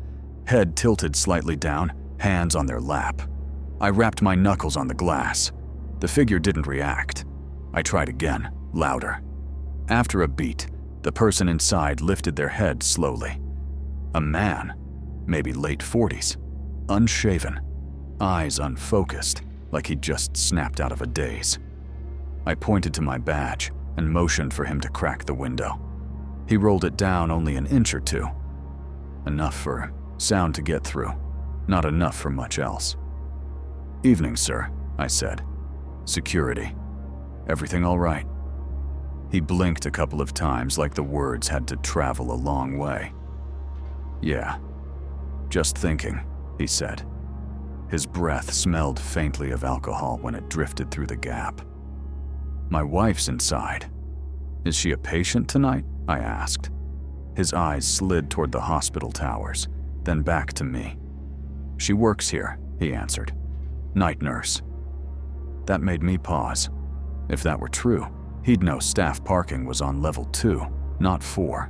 Head tilted slightly down, hands on their lap. I rapped my knuckles on the glass. The figure didn't react. I tried again, louder. After a beat, the person inside lifted their head slowly. A man, maybe late 40s, unshaven, eyes unfocused, like he'd just snapped out of a daze. I pointed to my badge and motioned for him to crack the window. He rolled it down only an inch or two. Enough for sound to get through, not enough for much else. "Evening, sir," I said. "Security. Everything all right?" He blinked a couple of times like the words had to travel a long way. "Yeah. Just thinking," he said. His breath smelled faintly of alcohol when it drifted through the gap. "My wife's inside. Is she a patient tonight?" I asked. His eyes slid toward the hospital towers, then back to me. "She works here," he answered. "Night nurse." That made me pause. If that were true, he'd know staff parking was on level 2, not 4.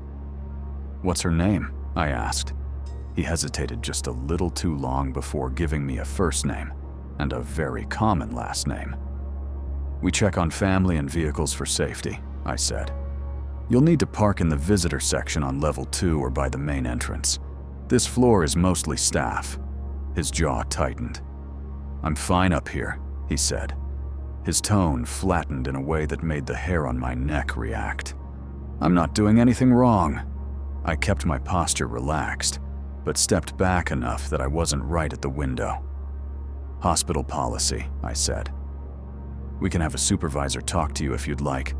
"What's her name?" I asked. He hesitated just a little too long before giving me a first name, and a very common last name. "We check on family and vehicles for safety," I said. "You'll need to park in the visitor section on level 2 or by the main entrance. This floor is mostly staff." His jaw tightened. "I'm fine up here," he said. His tone flattened in a way that made the hair on my neck react. "I'm not doing anything wrong." I kept my posture relaxed, but stepped back enough that I wasn't right at the window. "Hospital policy," I said. "We can have a supervisor talk to you if you'd like,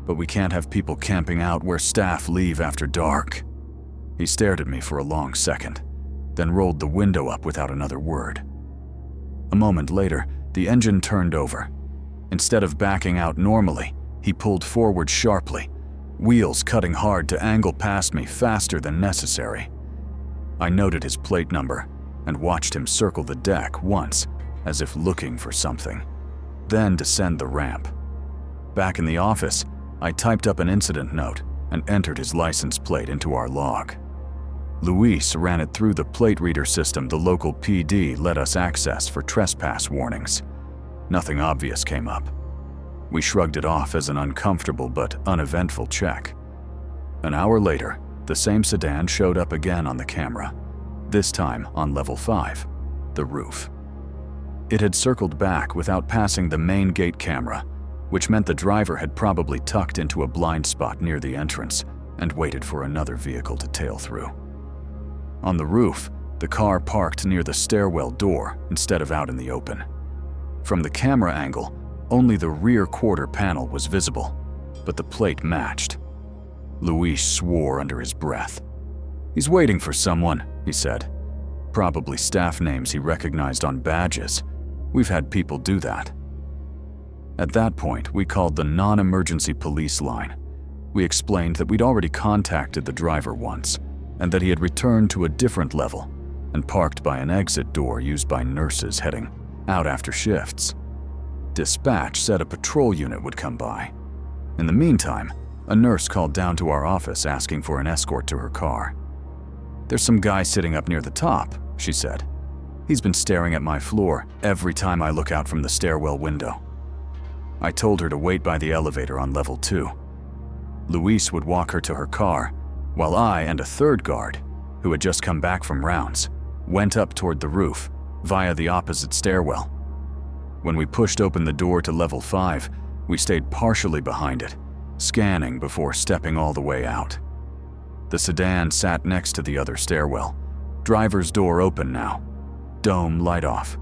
but we can't have people camping out where staff leave after dark." He stared at me for a long second, then rolled the window up without another word. A moment later, the engine turned over. Instead of backing out normally, he pulled forward sharply, wheels cutting hard to angle past me faster than necessary. I noted his plate number and watched him circle the deck once, as if looking for something, then descend the ramp. Back in the office, I typed up an incident note and entered his license plate into our log. Luis ran it through the plate reader system the local PD let us access for trespass warnings. Nothing obvious came up. We shrugged it off as an uncomfortable but uneventful check. An hour later, the same sedan showed up again on the camera, this time on level 5, the roof. It had circled back without passing the main gate camera, which meant the driver had probably tucked into a blind spot near the entrance and waited for another vehicle to tail through. On the roof, the car parked near the stairwell door instead of out in the open. From the camera angle, only the rear quarter panel was visible, but the plate matched. Luis swore under his breath. "He's waiting for someone," he said. "Probably staff names he recognized on badges. We've had people do that." At that point, we called the non-emergency police line. We explained that we'd already contacted the driver once, and that he had returned to a different level and parked by an exit door used by nurses heading out after shifts. Dispatch said a patrol unit would come by. In the meantime, a nurse called down to our office asking for an escort to her car. "There's some guy sitting up near the top," she said. "He's been staring at my floor every time I look out from the stairwell window." I told her to wait by the elevator on level 2. Luis would walk her to her car, while I and a third guard, who had just come back from rounds, went up toward the roof via the opposite stairwell. When we pushed open the door to level 5, we stayed partially behind it, scanning before stepping all the way out. The sedan sat next to the other stairwell, driver's door open now, dome light off,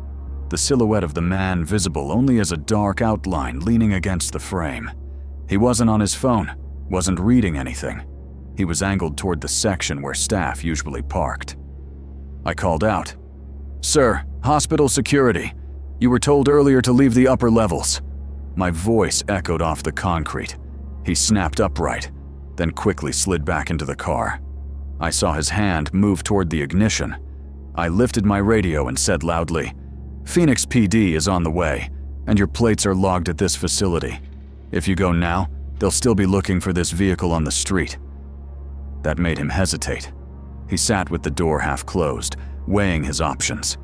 the silhouette of the man visible only as a dark outline leaning against the frame. He wasn't on his phone, wasn't reading anything. He was angled toward the section where staff usually parked. I called out, "Sir, hospital security. You were told earlier to leave the upper levels." My voice echoed off the concrete. He snapped upright, then quickly slid back into the car. I saw his hand move toward the ignition. I lifted my radio and said loudly, "Phoenix PD is on the way, and your plates are logged at this facility. If you go now, they'll still be looking for this vehicle on the street." That made him hesitate. He sat with the door half closed, weighing his options.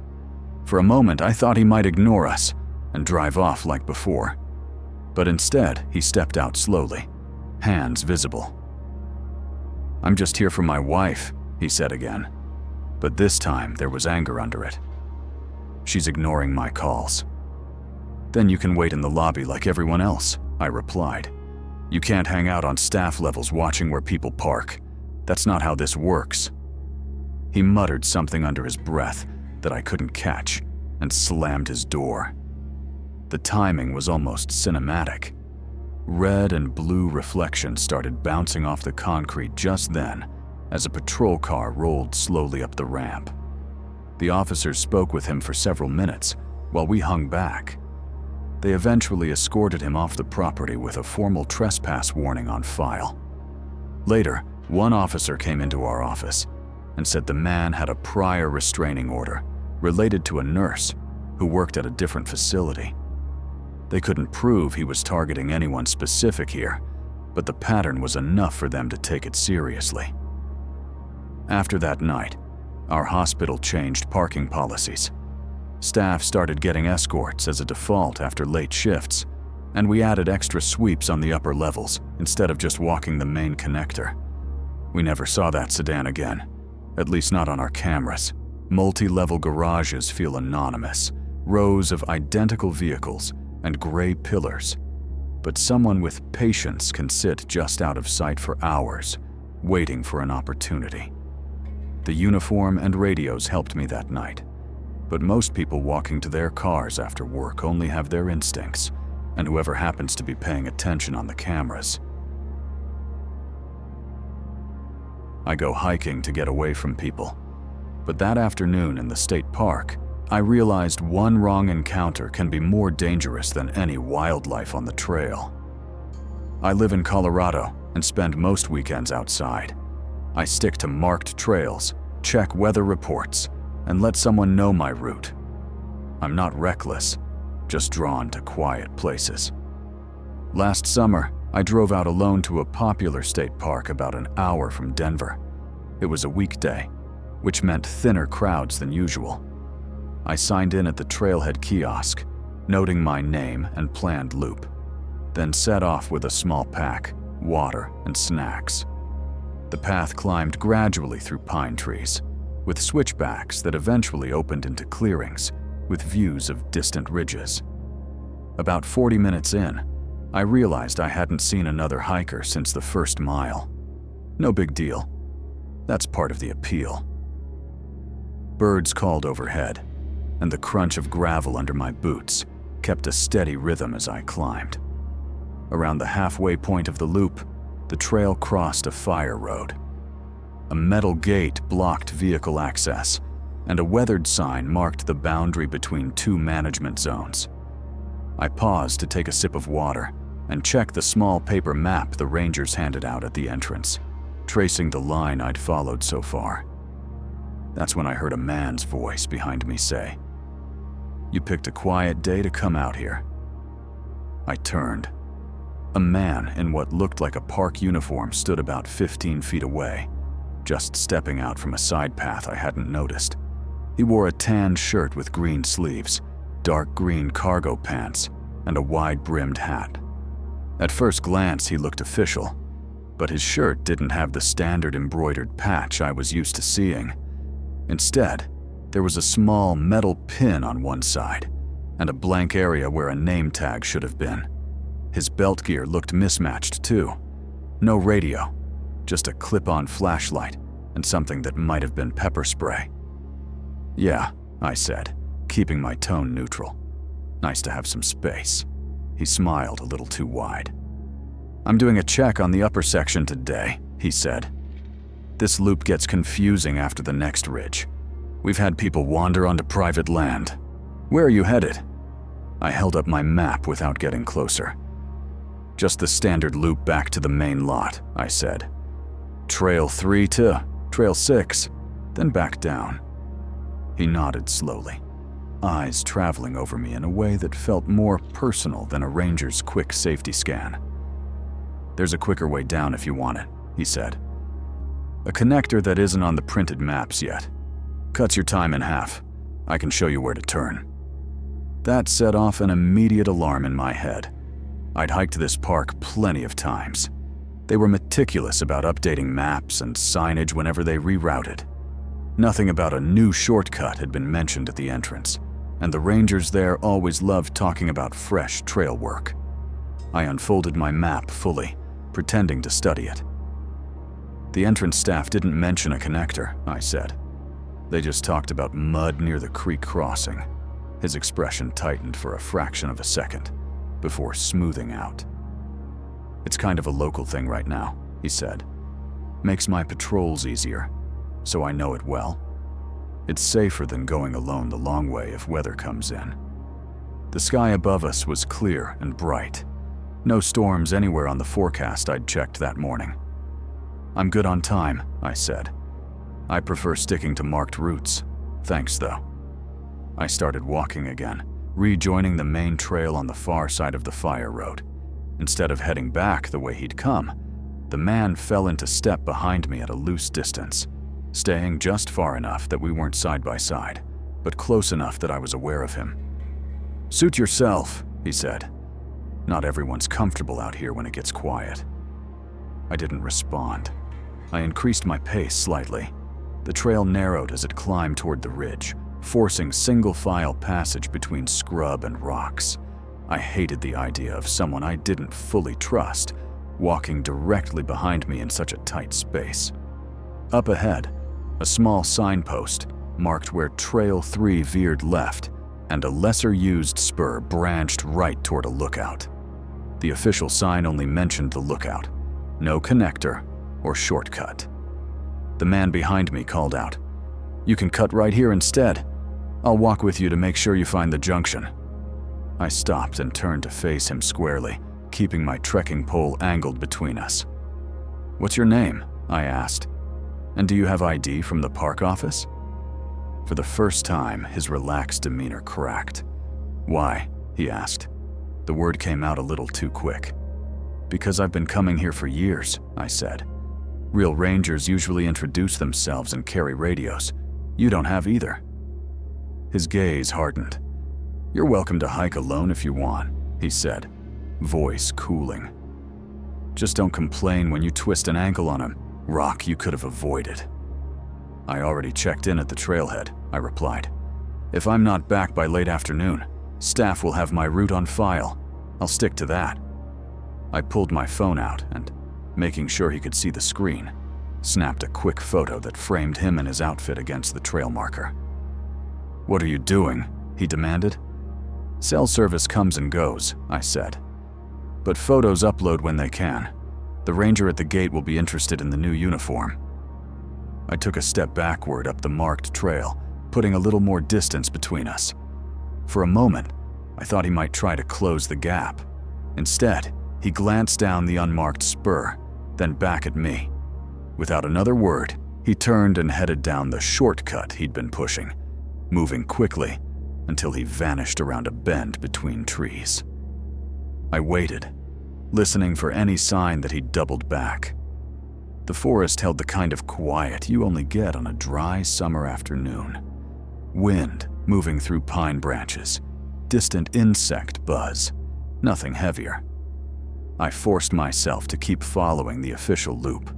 For a moment, I thought he might ignore us and drive off like before. But instead, he stepped out slowly, hands visible. "I'm just here for my wife," he said again. But this time, there was anger under it. "She's ignoring my calls." "Then you can wait in the lobby like everyone else," I replied. "You can't hang out on staff levels watching where people park. That's not how this works." He muttered something under his breath that I couldn't catch and slammed his door. The timing was almost cinematic. Red and blue reflections started bouncing off the concrete just then as a patrol car rolled slowly up the ramp. The officers spoke with him for several minutes while we hung back. They eventually escorted him off the property with a formal trespass warning on file. Later, one officer came into our office and said the man had a prior restraining order related to a nurse who worked at a different facility. They couldn't prove he was targeting anyone specific here, but the pattern was enough for them to take it seriously. After that night, our hospital changed parking policies. Staff started getting escorts as a default after late shifts, and we added extra sweeps on the upper levels instead of just walking the main connector. We never saw that sedan again, at least not on our cameras. Multi-level garages feel anonymous, rows of identical vehicles and gray pillars. But someone with patience can sit just out of sight for hours, waiting for an opportunity. The uniform and radios helped me that night, but most people walking to their cars after work only have their instincts, and whoever happens to be paying attention on the cameras. I go hiking to get away from people, but that afternoon in the state park, I realized one wrong encounter can be more dangerous than any wildlife on the trail. I live in Colorado and spend most weekends outside. I stick to marked trails, check weather reports, and let someone know my route. I'm not reckless, just drawn to quiet places. Last summer, I drove out alone to a popular state park about an hour from Denver. It was a weekday, which meant thinner crowds than usual. I signed in at the trailhead kiosk, noting my name and planned loop. then set off with a small pack, water, and snacks. The path climbed gradually through pine trees, with switchbacks that eventually opened into clearings with views of distant ridges. About 40 minutes in, I realized I hadn't seen another hiker since the first mile. No big deal. That's part of the appeal. Birds called overhead, and the crunch of gravel under my boots kept a steady rhythm as I climbed. Around the halfway point of the loop, the trail crossed a fire road. A metal gate blocked vehicle access, and a weathered sign marked the boundary between two management zones. I paused to take a sip of water and check the small paper map the rangers handed out at the entrance, tracing the line I'd followed so far. That's when I heard a man's voice behind me say, "You picked a quiet day to come out here." I turned. A man in what looked like a park uniform stood about 15 feet away, just stepping out from a side path I hadn't noticed. He wore a tan shirt with green sleeves, dark green cargo pants, and a wide-brimmed hat. At first glance, he looked official, but his shirt didn't have the standard embroidered patch I was used to seeing. Instead, there was a small metal pin on one side, and a blank area where a name tag should have been. His belt gear looked mismatched too. No radio, just a clip-on flashlight and something that might have been pepper spray. "Yeah," I said, keeping my tone neutral. "Nice to have some space." He smiled a little too wide. "I'm doing a check on the upper section today," he said. "This loop gets confusing after the next ridge. We've had people wander onto private land. Where are you headed?" I held up my map without getting closer. "Just the standard loop back to the main lot," I said. "Trail 3 to Trail 6, then back down." He nodded slowly, eyes traveling over me in a way that felt more personal than a ranger's quick safety scan. "There's a quicker way down if you want it," he said. "A connector that isn't on the printed maps yet. Cuts your time in half. I can show you where to turn." That set off an immediate alarm in my head. I'd hiked this park plenty of times. They were meticulous about updating maps and signage whenever they rerouted. Nothing about a new shortcut had been mentioned at the entrance, and the rangers there always loved talking about fresh trail work. I unfolded my map fully, pretending to study it. "The entrance staff didn't mention a connector," I said. "They just talked about mud near the creek crossing." His expression tightened for a fraction of a second, before smoothing out. "It's kind of a local thing right now," he said. "Makes my patrols easier, so I know it well. It's safer than going alone the long way if weather comes in." The sky above us was clear and bright. No storms anywhere on the forecast I'd checked that morning. "I'm good on time," I said. "I prefer sticking to marked routes. Thanks, though." I started walking again, rejoining the main trail on the far side of the fire road. Instead of heading back the way he'd come, the man fell into step behind me at a loose distance, staying just far enough that we weren't side by side, but close enough that I was aware of him. "Suit yourself," he said. "Not everyone's comfortable out here when it gets quiet." I didn't respond. I increased my pace slightly. The trail narrowed as it climbed toward the ridge, forcing single-file passage between scrub and rocks. I hated the idea of someone I didn't fully trust walking directly behind me in such a tight space. Up ahead, a small signpost marked where Trail 3 veered left, and a lesser-used spur branched right toward a lookout. The official sign only mentioned the lookout, no connector or shortcut. The man behind me called out, "You can cut right here instead. I'll walk with you to make sure you find the junction." I stopped and turned to face him squarely, keeping my trekking pole angled between us. "What's your name?" I asked. "And do you have ID from the park office?" For the first time, his relaxed demeanor cracked. "Why?" he asked. The word came out a little too quick. "Because I've been coming here for years," I said. "Real rangers usually introduce themselves and carry radios. You don't have either." His gaze hardened. "You're welcome to hike alone if you want," he said. voice cooling. "Just don't complain when you twist an ankle on a rock you could have avoided." "I already checked in at the trailhead," I replied. "If I'm not back by late afternoon, staff will have my route on file. I'll stick to that." I pulled my phone out and, making sure he could see the screen, snapped a quick photo that framed him and his outfit against the trail marker. "What are you doing?" he demanded. "Cell service comes and goes," I said. "But photos upload when they can. The ranger at the gate will be interested in the new uniform." I took a step backward up the marked trail, putting a little more distance between us. For a moment, I thought he might try to close the gap. Instead, he glanced down the unmarked spur, then back at me. Without another word, he turned and headed down the shortcut he'd been pushing, moving quickly until he vanished around a bend between trees. I waited, listening for any sign that he'd doubled back. The forest held the kind of quiet you only get on a dry summer afternoon. Wind moving through pine branches, distant insect buzz, nothing heavier. I forced myself to keep following the official loop,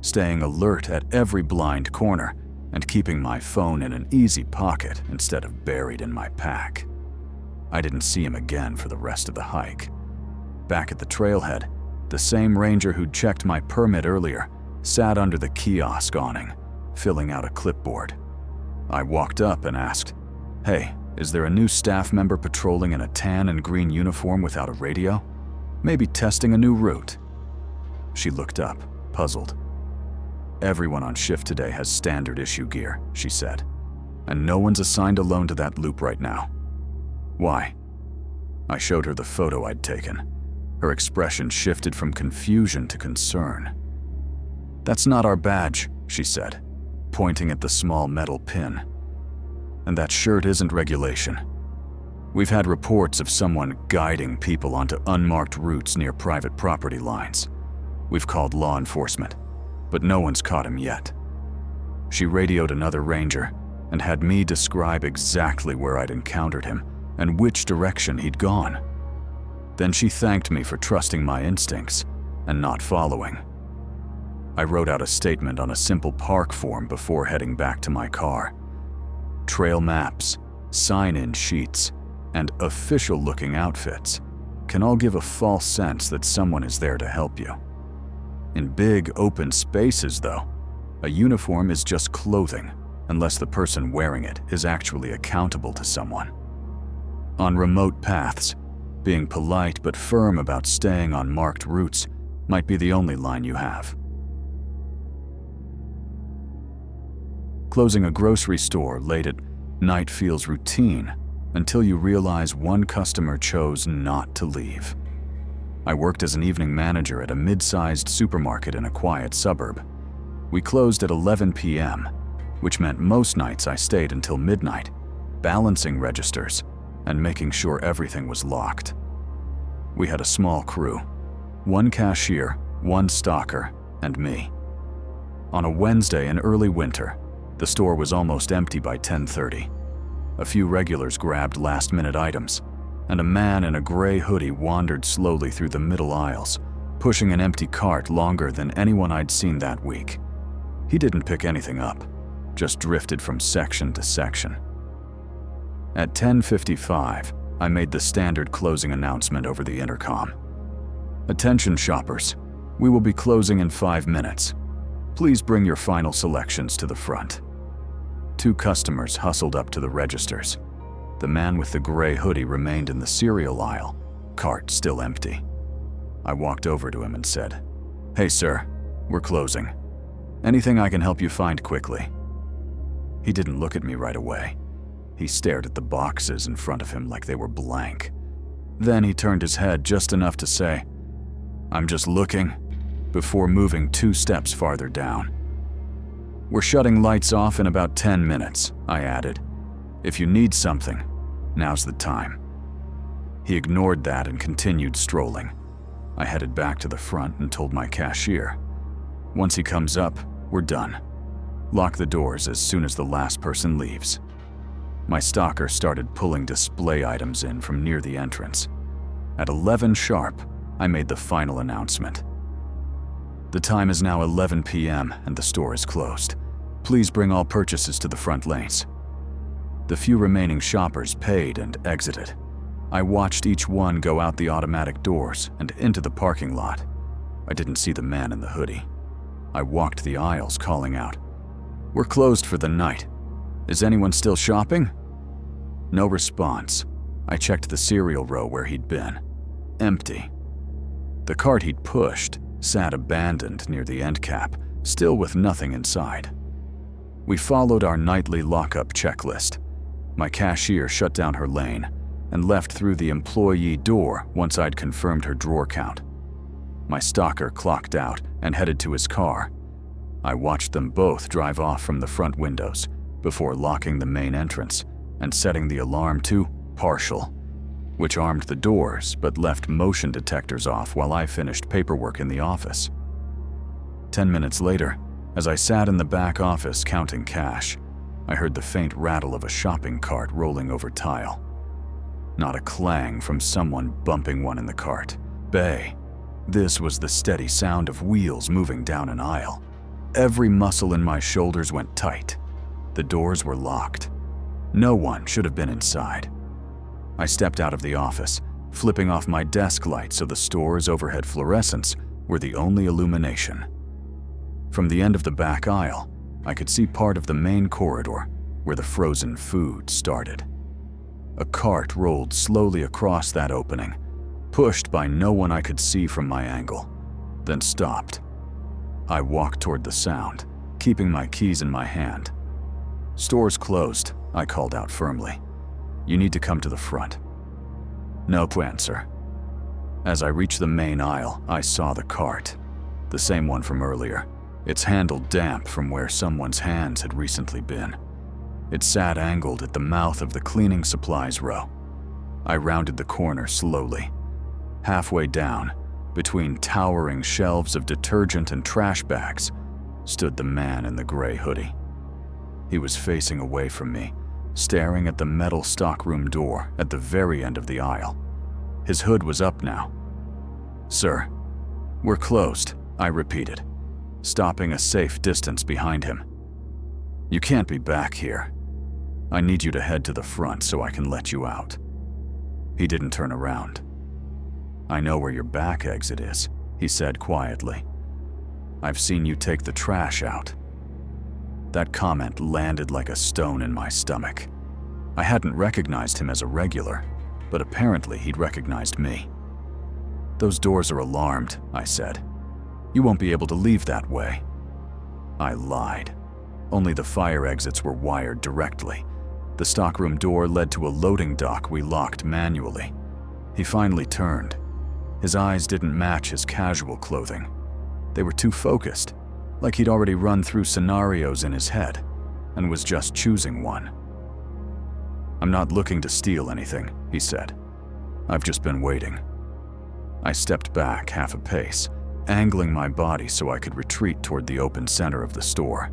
staying alert at every blind corner and keeping my phone in an easy pocket instead of buried in my pack. I didn't see him again for the rest of the hike. Back at the trailhead, the same ranger who'd checked my permit earlier sat under the kiosk awning, filling out a clipboard. I walked up and asked, "Hey, is there a new staff member patrolling in a tan and green uniform without a radio? Maybe testing a new route?" She looked up, puzzled. "Everyone on shift today has standard issue gear," she said, "and no one's assigned alone to that loop right now." "Why?" I showed her the photo I'd taken. Her expression shifted from confusion to concern. "That's not our badge," she said, pointing at the small metal pin. "And that shirt isn't regulation. We've had reports of someone guiding people onto unmarked routes near private property lines. We've called law enforcement, but no one's caught him yet." She radioed another ranger and had me describe exactly where I'd encountered him and which direction he'd gone. Then she thanked me for trusting my instincts and not following. I wrote out a statement on a simple park form before heading back to my car. Trail maps, sign-in sheets, and official-looking outfits can all give a false sense that someone is there to help you. In big, open spaces, though, a uniform is just clothing unless the person wearing it is actually accountable to someone. On remote paths, being polite but firm about staying on marked routes might be the only line you have. Closing a grocery store late at night feels routine until you realize one customer chose not to leave. I worked as an evening manager at a mid-sized supermarket in a quiet suburb. We closed at 11 p.m., which meant most nights I stayed until midnight, balancing registers and making sure everything was locked. We had a small crew, one cashier, one stocker, and me. On a Wednesday in early winter, the store was almost empty by 10:30. A few regulars grabbed last-minute items, and a man in a gray hoodie wandered slowly through the middle aisles, pushing an empty cart longer than anyone I'd seen that week. He didn't pick anything up, just drifted from section to section. At 10:55, I made the standard closing announcement over the intercom. "Attention shoppers, we will be closing in 5 minutes. Please bring your final selections to the front." 2 customers hustled up to the registers. The man with the gray hoodie remained in the cereal aisle, cart still empty. I walked over to him and said, "Hey sir, we're closing. Anything I can help you find quickly?" He didn't look at me right away. He stared at the boxes in front of him like they were blank. Then he turned his head just enough to say, "I'm just looking," before moving 2 steps farther down. "We're shutting lights off in about 10 minutes, I added. "If you need something, now's the time." He ignored that and continued strolling. I headed back to the front and told my cashier, "Once he comes up, we're done. Lock the doors as soon as the last person leaves." My stalker started pulling display items in from near the entrance. At 11 sharp, I made the final announcement. The time is now 11 p.m. and the store is closed. Please bring all purchases to the front lanes. The few remaining shoppers paid and exited. I watched each one go out the automatic doors and into the parking lot. I didn't see the man in the hoodie. I walked the aisles calling out, "We're closed for the night. Is anyone still shopping?" No response. I checked the cereal row where he'd been. Empty. The cart he'd pushed sat abandoned near the end cap, still with nothing inside. We followed our nightly lockup checklist. My cashier shut down her lane and left through the employee door once I'd confirmed her drawer count. My stalker clocked out and headed to his car. I watched them both drive off from the front windows before locking the main entrance and setting the alarm to partial, which armed the doors but left motion detectors off while I finished paperwork in the office. 10 minutes later, as I sat in the back office counting cash, I heard the faint rattle of a shopping cart rolling over tile. Not a clang from someone bumping one in the cart. Bay. This was the steady sound of wheels moving down an aisle. Every muscle in my shoulders went tight. The doors were locked. No one should have been inside. I stepped out of the office, flipping off my desk light so the store's overhead fluorescents were the only illumination. From the end of the back aisle, I could see part of the main corridor where the frozen food started. A cart rolled slowly across that opening, pushed by no one I could see from my angle, then stopped. I walked toward the sound, keeping my keys in my hand. "Store's closed," I called out firmly. "You need to come to the front." No answer. As I reached the main aisle, I saw the cart, the same one from earlier, its handle damp from where someone's hands had recently been. It sat angled at the mouth of the cleaning supplies row. I rounded the corner slowly. Halfway down, between towering shelves of detergent and trash bags, stood the man in the gray hoodie. He was facing away from me, staring at the metal stockroom door at the very end of the aisle. His hood was up now. "Sir, we're closed," I repeated, stopping a safe distance behind him. "You can't be back here. I need you to head to the front so I can let you out." He didn't turn around. "I know where your back exit is," he said quietly. "I've seen you take the trash out." That comment landed like a stone in my stomach. I hadn't recognized him as a regular, but apparently he'd recognized me. "Those doors are alarmed," I said. "You won't be able to leave that way." I lied. Only the fire exits were wired directly. The stockroom door led to a loading dock we locked manually. He finally turned. His eyes didn't match his casual clothing. They were too focused, like he'd already run through scenarios in his head and was just choosing one. "I'm not looking to steal anything," he said. "I've just been waiting." I stepped back half a pace, angling my body so I could retreat toward the open center of the store.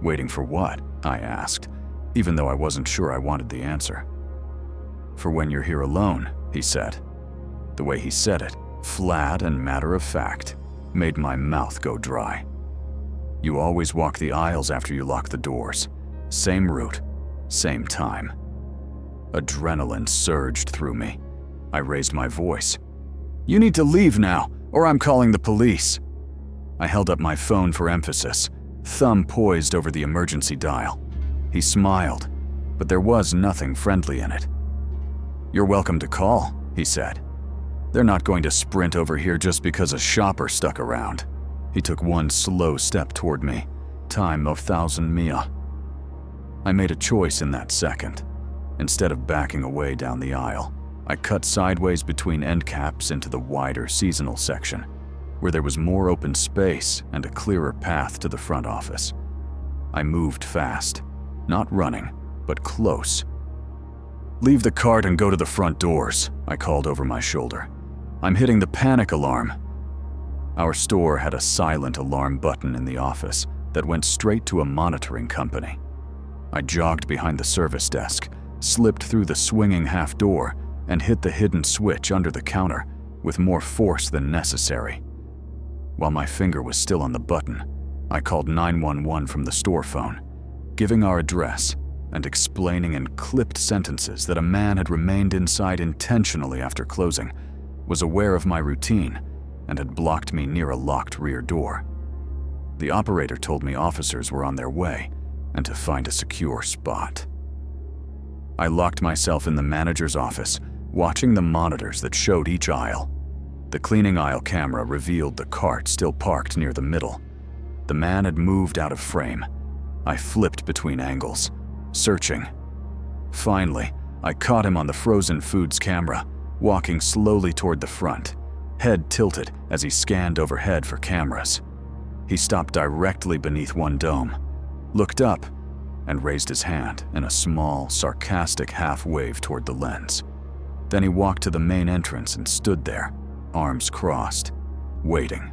"Waiting for what?" I asked, even though I wasn't sure I wanted the answer. "For when you're here alone," he said. The way he said it, flat and matter-of-fact, made my mouth go dry. "You always walk the aisles after you lock the doors. Same route, same time." Adrenaline surged through me. I raised my voice. "You need to leave now, or I'm calling the police." I held up my phone for emphasis, thumb poised over the emergency dial. He smiled, but there was nothing friendly in it. "You're welcome to call," he said. "They're not going to sprint over here just because a shopper stuck around." He took one slow step toward me, time of 1,000 mia. I made a choice in that second. Instead of backing away down the aisle, I cut sideways between end caps into the wider seasonal section, where there was more open space and a clearer path to the front office. I moved fast, not running, but close. "Leave the cart and go to the front doors," I called over my shoulder. "I'm hitting the panic alarm." Our store had a silent alarm button in the office that went straight to a monitoring company. I jogged behind the service desk, slipped through the swinging half door, and hit the hidden switch under the counter with more force than necessary. While my finger was still on the button, I called 911 from the store phone, giving our address and explaining in clipped sentences that a man had remained inside intentionally after closing, was aware of my routine, and had blocked me near a locked rear door. The operator told me officers were on their way and to find a secure spot. I locked myself in the manager's office, watching the monitors that showed each aisle. The cleaning aisle camera revealed the cart still parked near the middle. The man had moved out of frame. I flipped between angles, searching. Finally, I caught him on the frozen foods camera, walking slowly toward the front, head tilted as he scanned overhead for cameras. He stopped directly beneath one dome, looked up, and raised his hand in a small, sarcastic half-wave toward the lens. Then he walked to the main entrance and stood there, arms crossed, waiting.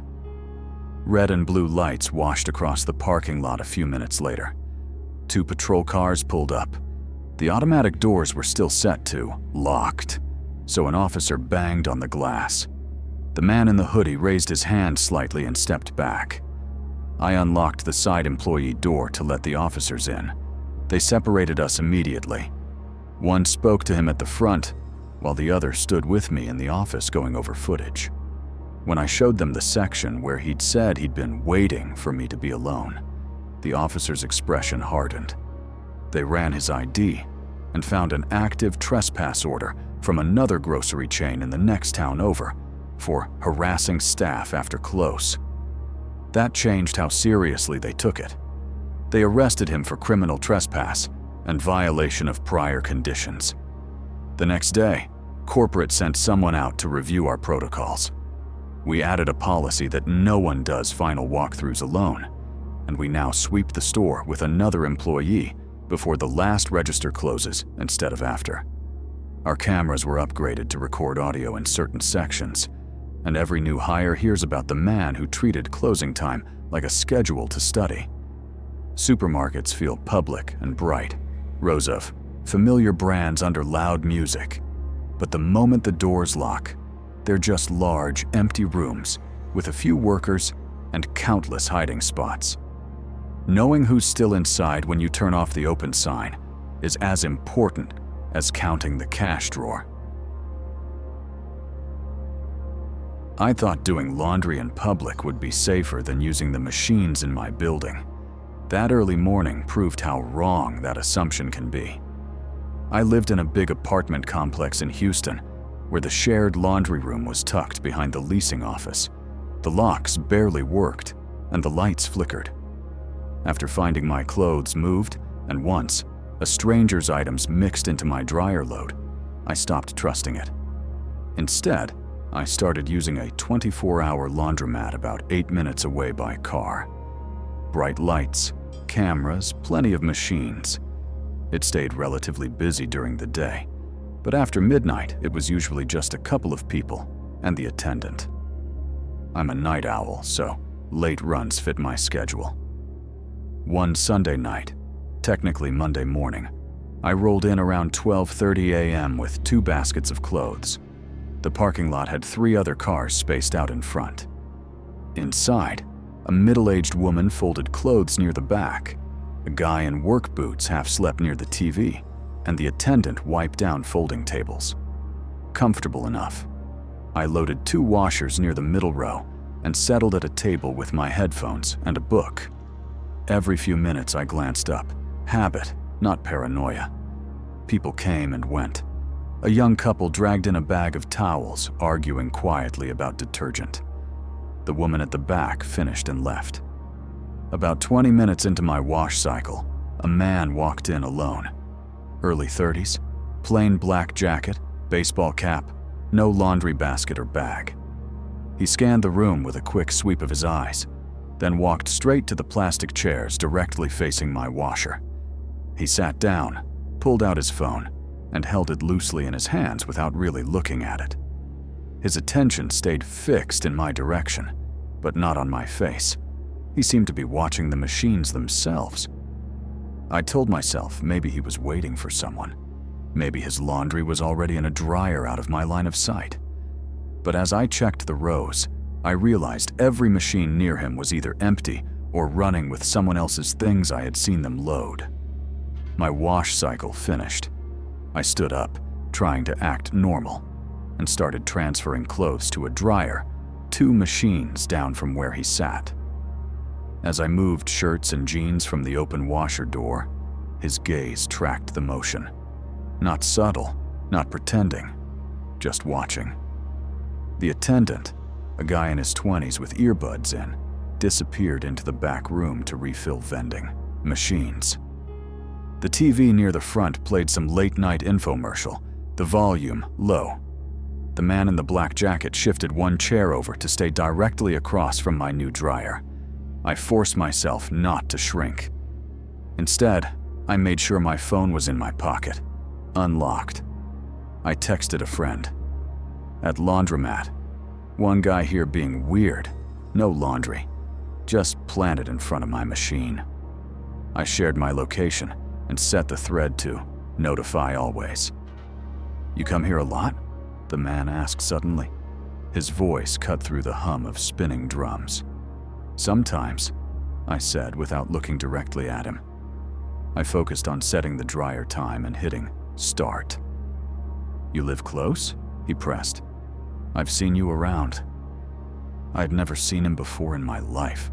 Red and blue lights washed across the parking lot a few minutes later. 2 patrol cars pulled up. The automatic doors were still set to locked, so an officer banged on the glass. The man in the hoodie raised his hand slightly and stepped back. I unlocked the side employee door to let the officers in. They separated us immediately. One spoke to him at the front, while the other stood with me in the office going over footage. When I showed them the section where he'd said he'd been waiting for me to be alone, the officer's expression hardened. They ran his ID and found an active trespass order from another grocery chain in the next town over for harassing staff after close. That changed how seriously they took it. They arrested him for criminal trespass and violation of prior conditions. The next day, corporate sent someone out to review our protocols. We added a policy that no one does final walkthroughs alone, and we now sweep the store with another employee before the last register closes instead of after. Our cameras were upgraded to record audio in certain sections, and every new hire hears about the man who treated closing time like a schedule to study. Supermarkets feel public and bright, rows of familiar brands under loud music. But the moment the doors lock, they're just large, empty rooms with a few workers and countless hiding spots. Knowing who's still inside when you turn off the open sign is as important as counting the cash drawer. I thought doing laundry in public would be safer than using the machines in my building. That early morning proved how wrong that assumption can be. I lived in a big apartment complex in Houston, where the shared laundry room was tucked behind the leasing office. The locks barely worked, and the lights flickered. After finding my clothes moved, and once, a stranger's items mixed into my dryer load, I stopped trusting it. Instead, I started using a 24-hour laundromat about 8 minutes away by car. Bright lights, cameras, plenty of machines. It stayed relatively busy during the day, but after midnight it was usually just a couple of people and the attendant. I'm a night owl, so late runs fit my schedule. One Sunday night, technically Monday morning, I rolled in around 12:30 a.m. with 2 baskets of clothes. The parking lot had 3 other cars spaced out in front. Inside, a middle-aged woman folded clothes near the back. A guy in work boots half slept near the TV, and the attendant wiped down folding tables. Comfortable enough. I loaded 2 washers near the middle row and settled at a table with my headphones and a book. Every few minutes I glanced up. Habit, not paranoia. People came and went. A young couple dragged in a bag of towels, arguing quietly about detergent. The woman at the back finished and left. About 20 minutes into my wash cycle, a man walked in alone. Early 30s, plain black jacket, baseball cap, no laundry basket or bag. He scanned the room with a quick sweep of his eyes, then walked straight to the plastic chairs directly facing my washer. He sat down, pulled out his phone, and held it loosely in his hands without really looking at it. His attention stayed fixed in my direction, but not on my face. He seemed to be watching the machines themselves. I told myself maybe he was waiting for someone. Maybe his laundry was already in a dryer out of my line of sight. But as I checked the rows, I realized every machine near him was either empty or running with someone else's things I had seen them load. My wash cycle finished. I stood up, trying to act normal, and started transferring clothes to a dryer, 2 machines down from where he sat. As I moved shirts and jeans from the open washer door, his gaze tracked the motion. Not subtle, not pretending, just watching. The attendant, a guy in his 20s with earbuds in, disappeared into the back room to refill vending machines. The TV near the front played some late-night infomercial, the volume low. The man in the black jacket shifted one chair over to stay directly across from my new dryer. I forced myself not to shrink. Instead, I made sure my phone was in my pocket, unlocked. I texted a friend. At laundromat. One guy here being weird. No laundry. Just planted in front of my machine. I shared my location and set the thread to notify always. You come here a lot? The man asked suddenly. His voice cut through the hum of spinning drums. Sometimes, I said without looking directly at him. I focused on setting the dryer time and hitting start. You live close? He pressed. I've seen you around. I'd never seen him before in my life.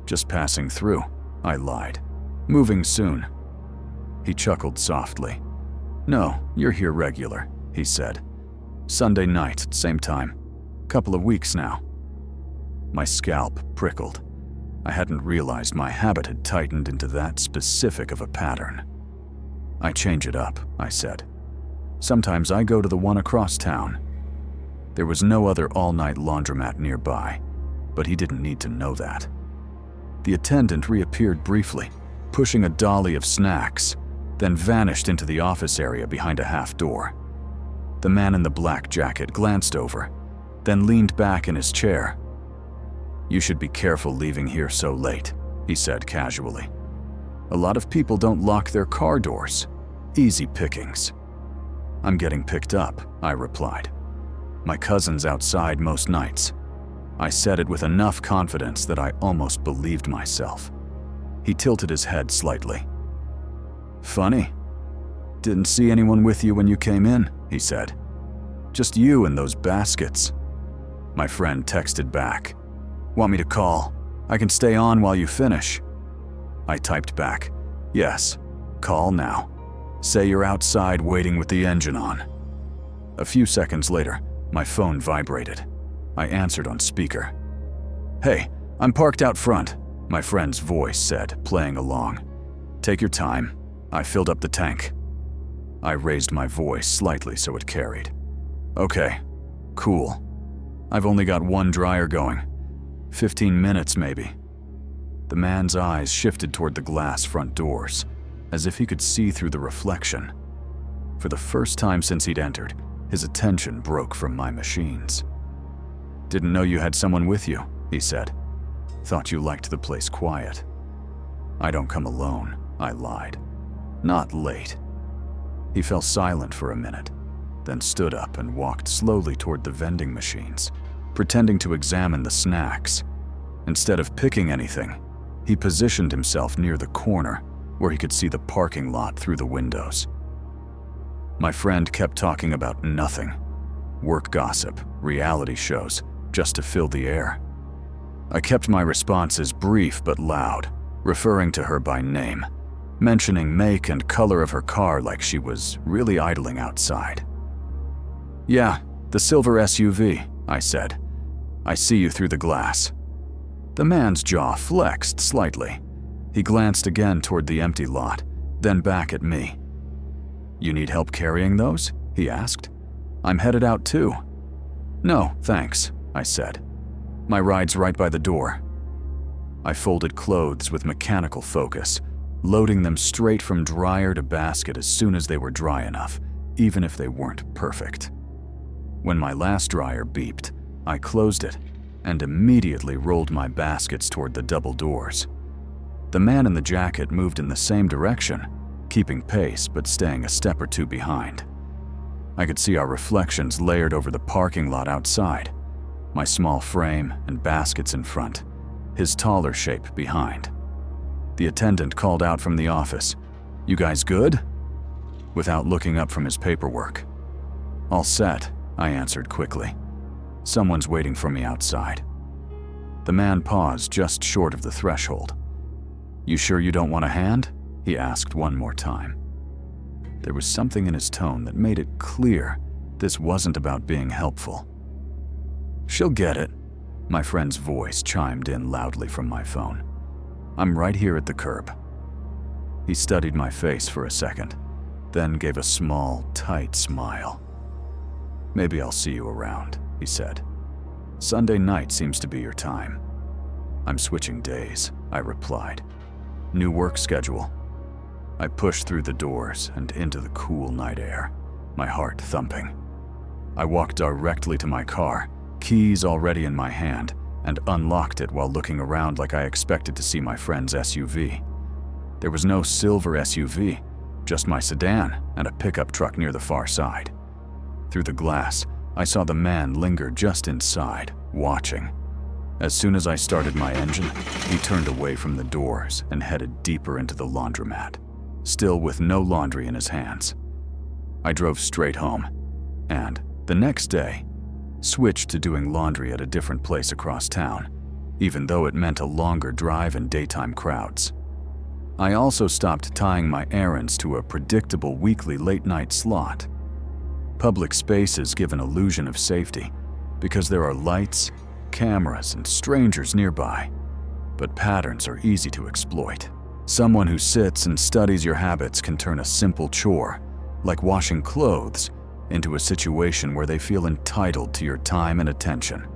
Just passing through, I lied. Moving soon. He chuckled softly. No, you're here regular, he said. Sunday night, same time. Couple of weeks now. My scalp prickled. I hadn't realized my habit had tightened into that specific of a pattern. I change it up, I said. Sometimes I go to the one across town. There was no other all-night laundromat nearby, but he didn't need to know that. The attendant reappeared briefly, pushing a dolly of snacks, then vanished into the office area behind a half door. The man in the black jacket glanced over, then leaned back in his chair. You should be careful leaving here so late, he said casually. A lot of people don't lock their car doors. Easy pickings. I'm getting picked up, I replied. My cousin's outside most nights. I said it with enough confidence that I almost believed myself. He tilted his head slightly. Funny. Didn't see anyone with you when you came in, he said. Just you and those baskets. My friend texted back. Want me to call? I can stay on while you finish. I typed back. Yes, call now. Say you're outside waiting with the engine on. A few seconds later, my phone vibrated. I answered on speaker. Hey, I'm parked out front, my friend's voice said, playing along. Take your time. I filled up the tank. I raised my voice slightly so it carried. Okay, cool. I've only got one dryer going. 15 minutes maybe. The man's eyes shifted toward the glass front doors, as if he could see through the reflection. For the first time since he'd entered, his attention broke from my machines. Didn't know you had someone with you, he said. Thought you liked the place quiet. I don't come alone, I lied. Not late. He fell silent for a minute, then stood up and walked slowly toward the vending machines, pretending to examine the snacks. Instead of picking anything, he positioned himself near the corner where he could see the parking lot through the windows. My friend kept talking about nothing. Work gossip, reality shows, just to fill the air. I kept my responses brief but loud, referring to her by name, mentioning make and color of her car like she was really idling outside. Yeah, the silver SUV, I said. I see you through the glass. The man's jaw flexed slightly. He glanced again toward the empty lot, then back at me. You need help carrying those? He asked. I'm headed out too. No, thanks, I said. My ride's right by the door. I folded clothes with mechanical focus, loading them straight from dryer to basket as soon as they were dry enough, even if they weren't perfect. When my last dryer beeped, I closed it and immediately rolled my baskets toward the double doors. The man in the jacket moved in the same direction, keeping pace but staying a step or two behind. I could see our reflections layered over the parking lot outside, my small frame and baskets in front, his taller shape behind. The attendant called out from the office, "You guys good?" without looking up from his paperwork. "All set," I answered quickly. "Someone's waiting for me outside." The man paused just short of the threshold. "You sure you don't want a hand?" he asked one more time. There was something in his tone that made it clear this wasn't about being helpful. "She'll get it," my friend's voice chimed in loudly from my phone. "I'm right here at the curb." He studied my face for a second, then gave a small, tight smile. "Maybe I'll see you around," he said. "Sunday night seems to be your time." "I'm switching days," I replied. "New work schedule." I pushed through the doors and into the cool night air, my heart thumping. I walked directly to my car, keys already in my hand, and unlocked it while looking around like I expected to see my friend's SUV. There was no silver SUV, just my sedan and a pickup truck near the far side. Through the glass, I saw the man linger just inside, watching. As soon as I started my engine, he turned away from the doors and headed deeper into the laundromat, still with no laundry in his hands. I drove straight home, and, the next day, switched to doing laundry at a different place across town, even though it meant a longer drive and daytime crowds. I also stopped tying my errands to a predictable weekly late-night slot. Public spaces give an illusion of safety because there are lights, cameras, and strangers nearby, but patterns are easy to exploit. Someone who sits and studies your habits can turn a simple chore, like washing clothes, into a situation where they feel entitled to your time and attention.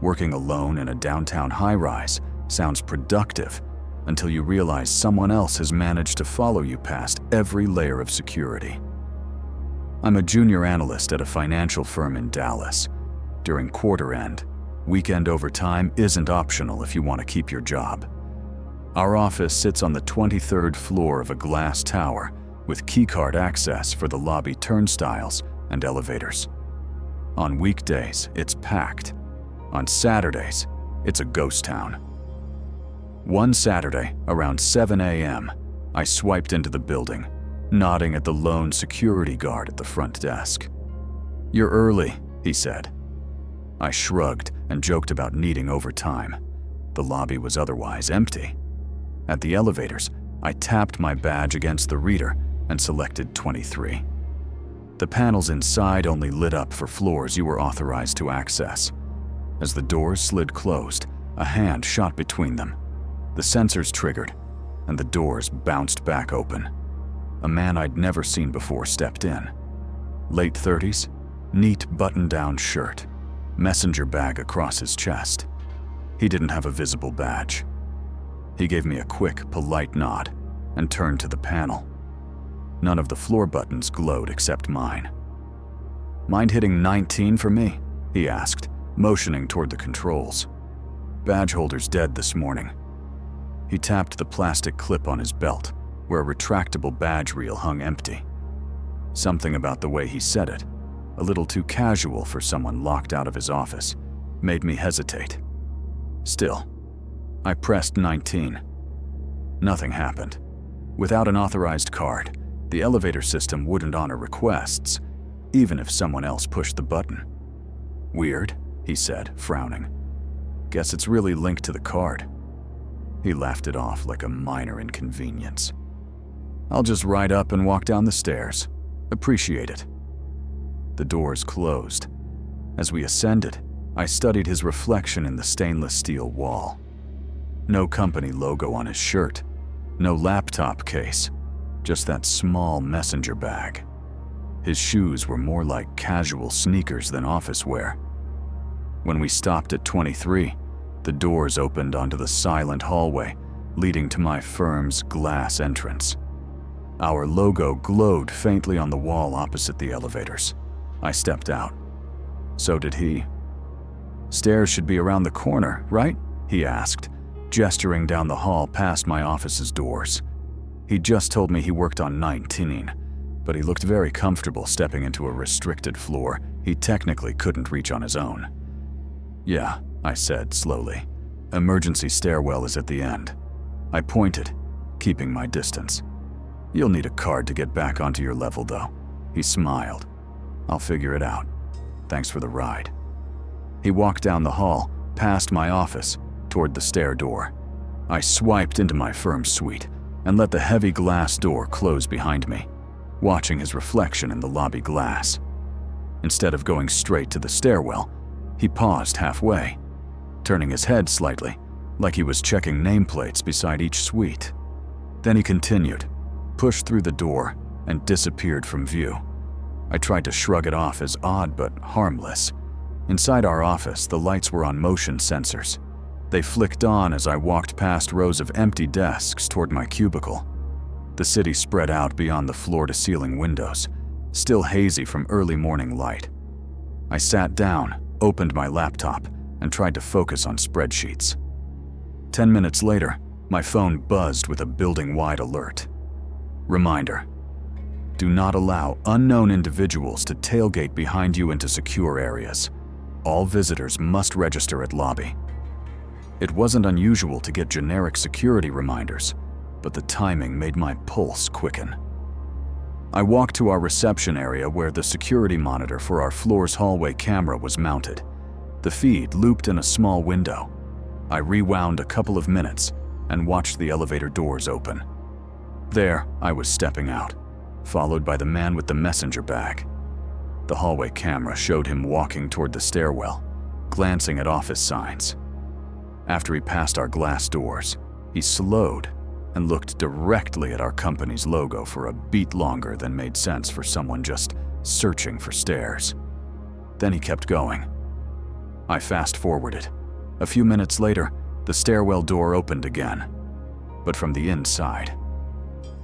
Working alone in a downtown high-rise sounds productive until you realize someone else has managed to follow you past every layer of security. I'm a junior analyst at a financial firm in Dallas. During quarter end, weekend overtime isn't optional if you want to keep your job. Our office sits on the 23rd floor of a glass tower with keycard access for the lobby turnstiles and elevators. On weekdays, it's packed. On Saturdays, it's a ghost town. One Saturday, around 7 a.m., I swiped into the building, nodding at the lone security guard at the front desk. "You're early," he said. I shrugged and joked about needing overtime. The lobby was otherwise empty. At the elevators, I tapped my badge against the reader and selected 23. The panels inside only lit up for floors you were authorized to access. As the doors slid closed, a hand shot between them. The sensors triggered, and the doors bounced back open. A man I'd never seen before stepped in. Late 30s, neat button-down shirt, messenger bag across his chest. He didn't have a visible badge. He gave me a quick, polite nod and turned to the panel. None of the floor buttons glowed except mine. "Mind hitting 19 for me?" he asked, motioning toward the controls. "Badge holder's dead this morning." He tapped the plastic clip on his belt, where a retractable badge reel hung empty. Something about the way he said it, a little too casual for someone locked out of his office, made me hesitate. Still, I pressed 19. Nothing happened. Without an authorized card, the elevator system wouldn't honor requests, even if someone else pushed the button. "Weird," he said, frowning. "Guess it's really linked to the card." He laughed it off like a minor inconvenience. "I'll just ride up and walk down the stairs. Appreciate it." The doors closed. As we ascended, I studied his reflection in the stainless steel wall. No company logo on his shirt, no laptop case, just that small messenger bag. His shoes were more like casual sneakers than office wear. When we stopped at 23, the doors opened onto the silent hallway leading to my firm's glass entrance. Our logo glowed faintly on the wall opposite the elevators. I stepped out. So did he. "Stairs should be around the corner, right?" he asked, gesturing down the hall past my office's doors. He'd just told me he worked on 19, but he looked very comfortable stepping into a restricted floor he technically couldn't reach on his own. "Yeah," I said slowly. "Emergency stairwell is at the end." I pointed, keeping my distance. "You'll need a card to get back onto your level, though." He smiled. "I'll figure it out. Thanks for the ride." He walked down the hall, past my office, toward the stair door. I swiped into my firm's suite and let the heavy glass door close behind me, watching his reflection in the lobby glass. Instead of going straight to the stairwell, he paused halfway, turning his head slightly, like he was checking nameplates beside each suite. Then he continued, pushed through the door, and disappeared from view. I tried to shrug it off as odd but harmless. Inside our office, the lights were on motion sensors. They flicked on as I walked past rows of empty desks toward my cubicle. The city spread out beyond the floor-to-ceiling windows, still hazy from early morning light. I sat down, opened my laptop, and tried to focus on spreadsheets. 10 minutes later, my phone buzzed with a building-wide alert. Reminder: do not allow unknown individuals to tailgate behind you into secure areas. All visitors must register at lobby. It wasn't unusual to get generic security reminders, but the timing made my pulse quicken. I walked to our reception area where the security monitor for our floor's hallway camera was mounted. The feed looped in a small window. I rewound a couple of minutes and watched the elevator doors open. There, I was stepping out, followed by the man with the messenger bag. The hallway camera showed him walking toward the stairwell, glancing at office signs. After he passed our glass doors, he slowed and looked directly at our company's logo for a beat longer than made sense for someone just searching for stairs. Then he kept going. I fast-forwarded. A few minutes later, the stairwell door opened again, but from the inside.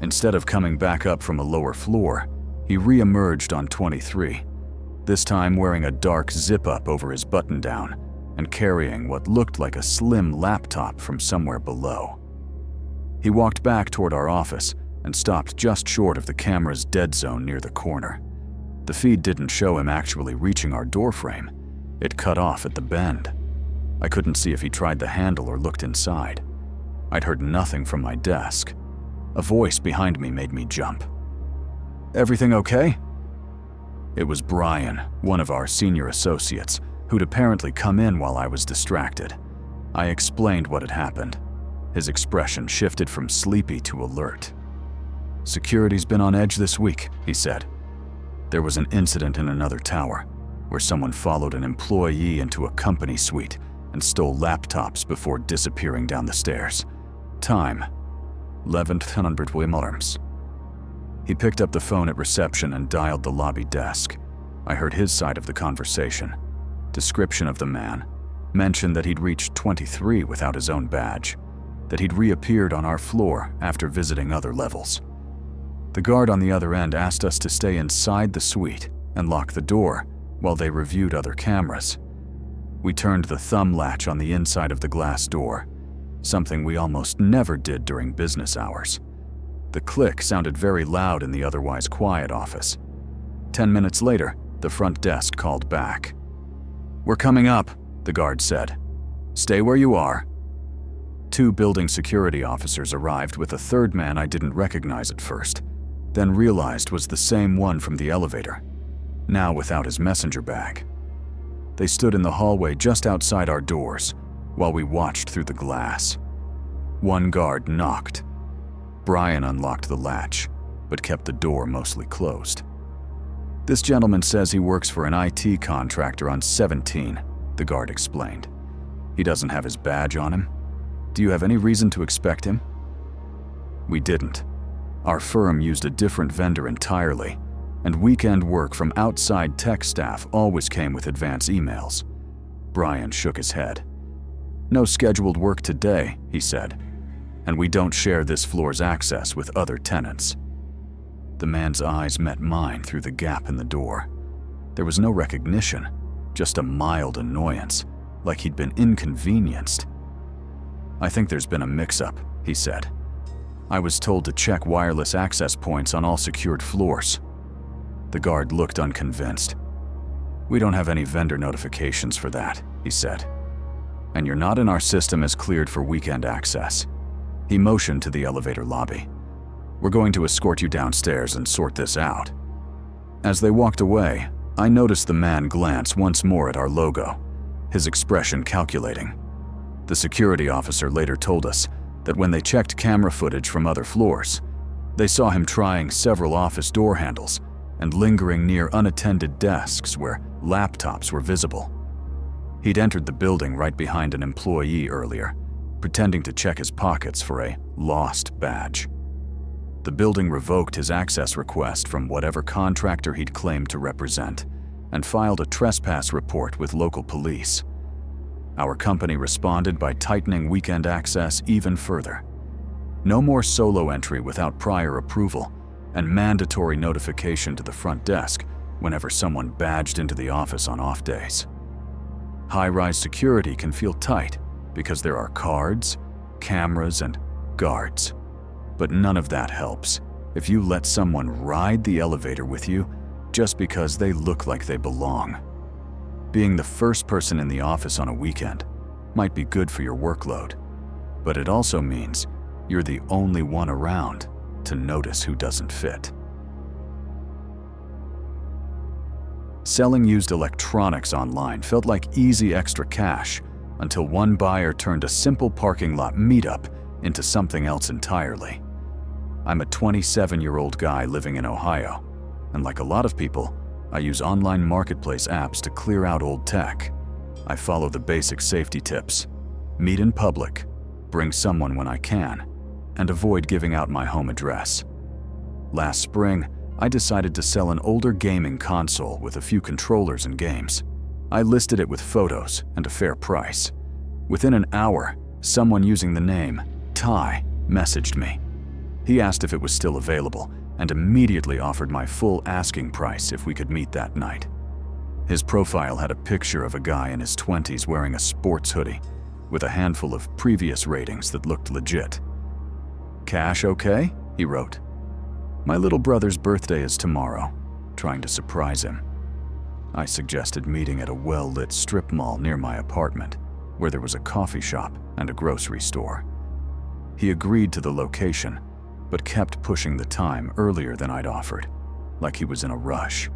Instead of coming back up from a lower floor, he re-emerged on 23, this time wearing a dark zip-up over his button-down and carrying what looked like a slim laptop from somewhere below. He walked back toward our office and stopped just short of the camera's dead zone near the corner. The feed didn't show him actually reaching our doorframe. It cut off at the bend. I couldn't see if he tried the handle or looked inside. I'd heard nothing from my desk. A voice behind me made me jump. "Everything okay?" It was Brian, one of our senior associates, who'd apparently come in while I was distracted. I explained what had happened. His expression shifted from sleepy to alert. "Security's been on edge this week," he said. "There was an incident in another tower, where someone followed an employee into a company suite and stole laptops before disappearing down the stairs. Time: 1100 Williams." He picked up the phone at reception and dialed the lobby desk. I heard his side of the conversation. Description of the man: mentioned that he'd reached 23 without his own badge, that he'd reappeared on our floor after visiting other levels. The guard on the other end asked us to stay inside the suite and lock the door while they reviewed other cameras. We turned the thumb latch on the inside of the glass door, something we almost never did during business hours. The click sounded very loud in the otherwise quiet office. 10 minutes later, the front desk called back. "We're coming up," the guard said. "Stay where you are." 2 building security officers arrived with a third man I didn't recognize at first, then realized was the same one from the elevator, now without his messenger bag. They stood in the hallway just outside our doors while we watched through the glass. One guard knocked. Brian unlocked the latch, but kept the door mostly closed. "This gentleman says he works for an IT contractor on 17, the guard explained. "He doesn't have his badge on him. Do you have any reason to expect him?" We didn't. Our firm used a different vendor entirely, and weekend work from outside tech staff always came with advance emails. Brian shook his head. "No scheduled work today," he said, "and we don't share this floor's access with other tenants." The man's eyes met mine through the gap in the door. There was no recognition, just a mild annoyance, like he'd been inconvenienced. "I think there's been a mix-up," he said. "I was told to check wireless access points on all secured floors." The guard looked unconvinced. "We don't have any vendor notifications for that," he said. "And you're not in our system as cleared for weekend access." He motioned to the elevator lobby. "We're going to escort you downstairs and sort this out." As they walked away, I noticed the man glance once more at our logo, his expression calculating. The security officer later told us that when they checked camera footage from other floors, they saw him trying several office door handles and lingering near unattended desks where laptops were visible. He'd entered the building right behind an employee earlier, pretending to check his pockets for a lost badge. The building revoked his access request from whatever contractor he'd claimed to represent and filed a trespass report with local police. Our company responded by tightening weekend access even further. No more solo entry without prior approval, and mandatory notification to the front desk whenever someone badged into the office on off days. High-rise security can feel tight because there are cards, cameras, and guards. But none of that helps if you let someone ride the elevator with you just because they look like they belong. Being the first person in the office on a weekend might be good for your workload, but it also means you're the only one around to notice who doesn't fit. Selling used electronics online felt like easy extra cash until one buyer turned a simple parking lot meetup into something else entirely. I'm a 27-year-old guy living in Ohio, and like a lot of people, I use online marketplace apps to clear out old tech. I follow the basic safety tips: meet in public, bring someone when I can, and avoid giving out my home address. Last spring, I decided to sell an older gaming console with a few controllers and games. I listed it with photos and a fair price. Within an hour, someone using the name Ty messaged me. He asked if it was still available and immediately offered my full asking price if we could meet that night. His profile had a picture of a guy in his 20s wearing a sports hoodie with a handful of previous ratings that looked legit. "Cash okay?" he wrote. "My little brother's birthday is tomorrow," trying to surprise him. I suggested meeting at a well-lit strip mall near my apartment, where there was a coffee shop and a grocery store. He agreed to the location, but kept pushing the time earlier than I'd offered, like he was in a rush.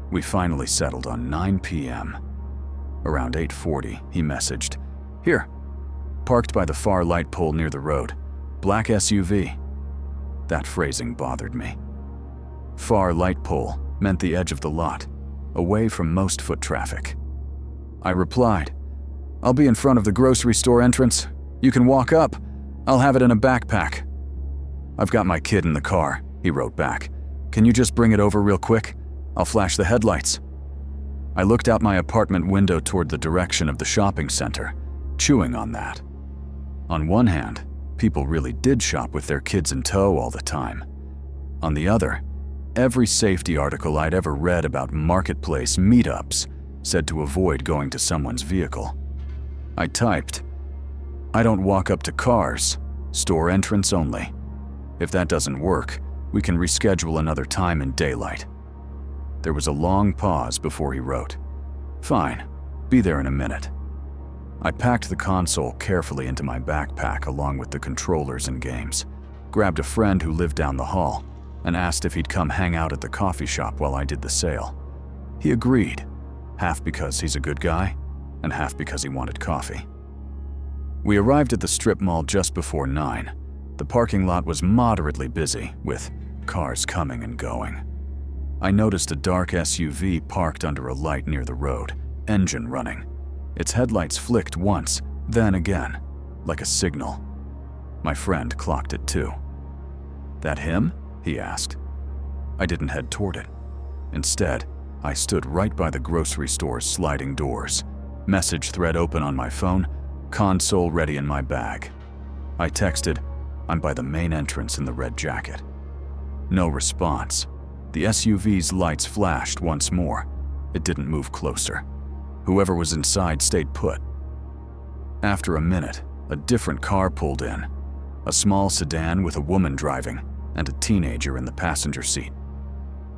We finally settled on 9 p.m. Around 8:40, he messaged, "Here, parked by the far light pole near the road, black SUV." That phrasing bothered me. Far light pole meant the edge of the lot, away from most foot traffic. I replied, "I'll be in front of the grocery store entrance. You can walk up. I'll have it in a backpack." "I've got my kid in the car," he wrote back. "Can you just bring it over real quick? I'll flash the headlights." I looked out my apartment window toward the direction of the shopping center, chewing on that. On one hand, people really did shop with their kids in tow all the time. On the other, every safety article I'd ever read about marketplace meetups said to avoid going to someone's vehicle. I typed, "I don't walk up to cars, store entrance only. If that doesn't work, we can reschedule another time in daylight." There was a long pause before he wrote, "Fine, be there in a minute." I packed the console carefully into my backpack along with the controllers and games, grabbed a friend who lived down the hall, and asked if he'd come hang out at the coffee shop while I did the sale. He agreed, half because he's a good guy, and half because he wanted coffee. We arrived at the strip mall just before 9. The parking lot was moderately busy, with cars coming and going. I noticed a dark SUV parked under a light near the road, engine running. Its headlights flicked once, then again, like a signal. My friend clocked it too. "That him?" he asked. I didn't head toward it. Instead, I stood right by the grocery store's sliding doors, message thread open on my phone, console ready in my bag. I texted, "I'm by the main entrance in the red jacket." No response. The SUV's lights flashed once more. It didn't move closer. Whoever was inside stayed put. After a minute, a different car pulled in. A small sedan with a woman driving and a teenager in the passenger seat.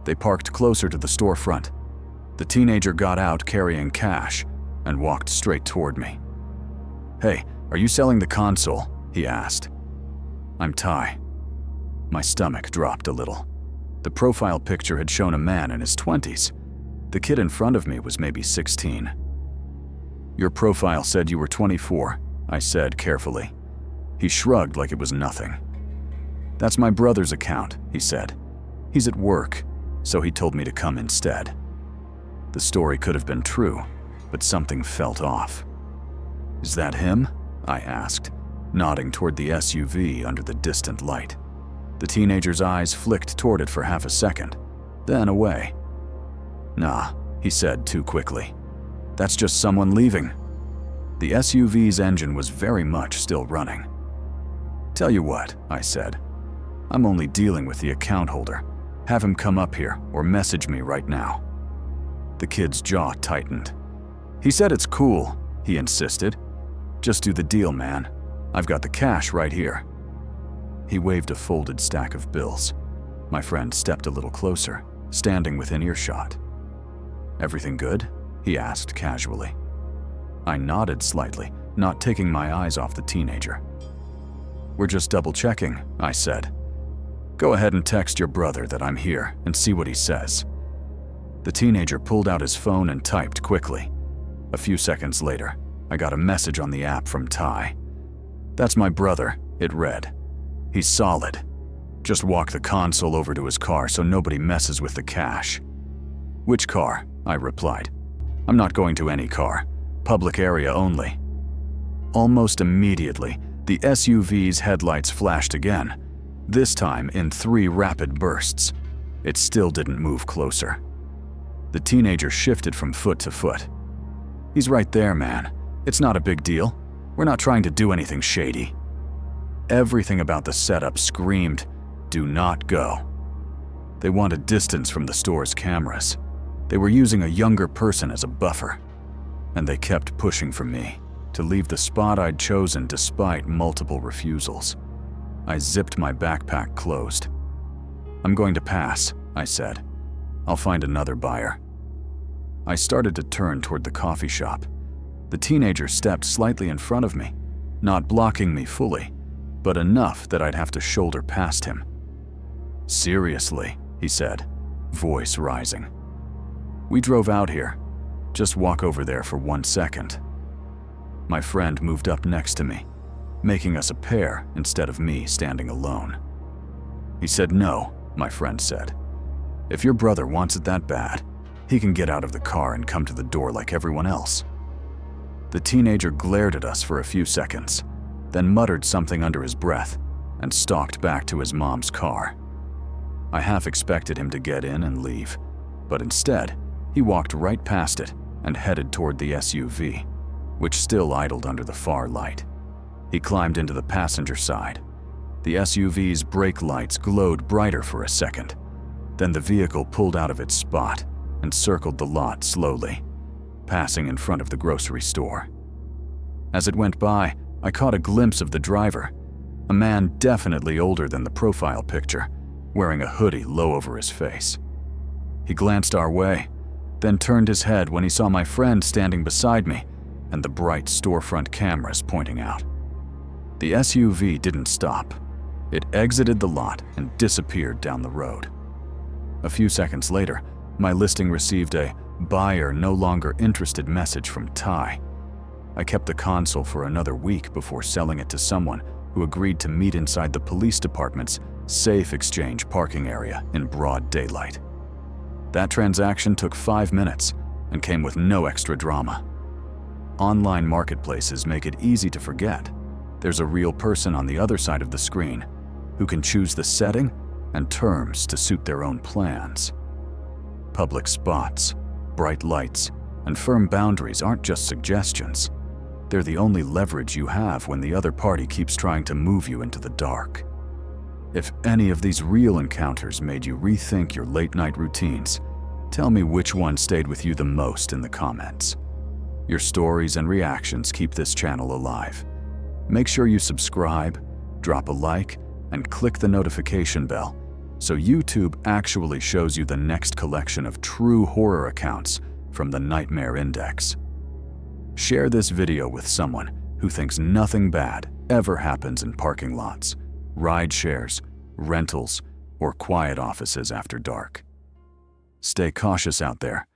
They parked closer to the storefront. The teenager got out carrying cash and walked straight toward me. "Hey, are you selling the console?" he asked. "I'm Ty." My stomach dropped a little. The profile picture had shown a man in his 20s. The kid in front of me was maybe 16. "Your profile said you were 24, I said carefully. He shrugged like it was nothing. "That's my brother's account," he said. "He's at work, so he told me to come instead." The story could have been true, but something felt off. "Is that him?" I asked, nodding toward the SUV under the distant light. The teenager's eyes flicked toward it for half a second, then away. "Nah," he said too quickly. "That's just someone leaving." The SUV's engine was very much still running. "Tell you what," I said. "I'm only dealing with the account holder. Have him come up here or message me right now." The kid's jaw tightened. "He said it's cool," he insisted. "Just do the deal, man. I've got the cash right here." He waved a folded stack of bills. My friend stepped a little closer, standing within earshot. "Everything good?" he asked casually. I nodded slightly, not taking my eyes off the teenager. "We're just double-checking," I said. "Go ahead and text your brother that I'm here and see what he says." The teenager pulled out his phone and typed quickly. A few seconds later, I got a message on the app from Ty. "That's my brother," it read. "He's solid. Just walk the console over to his car so nobody messes with the cash." "Which car?" I replied. "I'm not going to any car. Public area only." Almost immediately, the SUV's headlights flashed again, this time in 3 rapid bursts. It still didn't move closer. The teenager shifted from foot to foot. "He's right there, man. It's not a big deal. We're not trying to do anything shady." Everything about the setup screamed, "Do not go." They wanted distance from the store's cameras. They were using a younger person as a buffer. And they kept pushing for me to leave the spot I'd chosen despite multiple refusals. I zipped my backpack closed. "I'm going to pass," I said. "I'll find another buyer." I started to turn toward the coffee shop. The teenager stepped slightly in front of me, not blocking me fully, but enough that I'd have to shoulder past him. "Seriously," he said, voice rising. "We drove out here. Just walk over there for 1 second." My friend moved up next to me, making us a pair instead of me standing alone. He said no, my friend said. "If your brother wants it that bad, he can get out of the car and come to the door like everyone else." The teenager glared at us for a few seconds, then muttered something under his breath and stalked back to his mom's car. I half expected him to get in and leave, but instead, he walked right past it and headed toward the SUV, which still idled under the far light. He climbed into the passenger side. The SUV's brake lights glowed brighter for a second. Then the vehicle pulled out of its spot and circled the lot slowly, passing in front of the grocery store. As it went by, I caught a glimpse of the driver, a man definitely older than the profile picture, wearing a hoodie low over his face. He glanced our way, then turned his head when he saw my friend standing beside me and the bright storefront cameras pointing out. The SUV didn't stop. It exited the lot and disappeared down the road. A few seconds later, my listing received a "buyer no longer interested" message from Ty. I kept the console for another week before selling it to someone who agreed to meet inside the police department's safe exchange parking area in broad daylight. That transaction took 5 minutes and came with no extra drama. Online marketplaces make it easy to forget there's a real person on the other side of the screen who can choose the setting and terms to suit their own plans. Public spots, bright lights, and firm boundaries aren't just suggestions. They're the only leverage you have when the other party keeps trying to move you into the dark. If any of these real encounters made you rethink your late-night routines, tell me which one stayed with you the most in the comments. Your stories and reactions keep this channel alive. Make sure you subscribe, drop a like, and click the notification bell so YouTube actually shows you the next collection of true horror accounts from the Nightmare Index. Share this video with someone who thinks nothing bad ever happens in parking lots, ride shares, rentals, or quiet offices after dark. Stay cautious out there,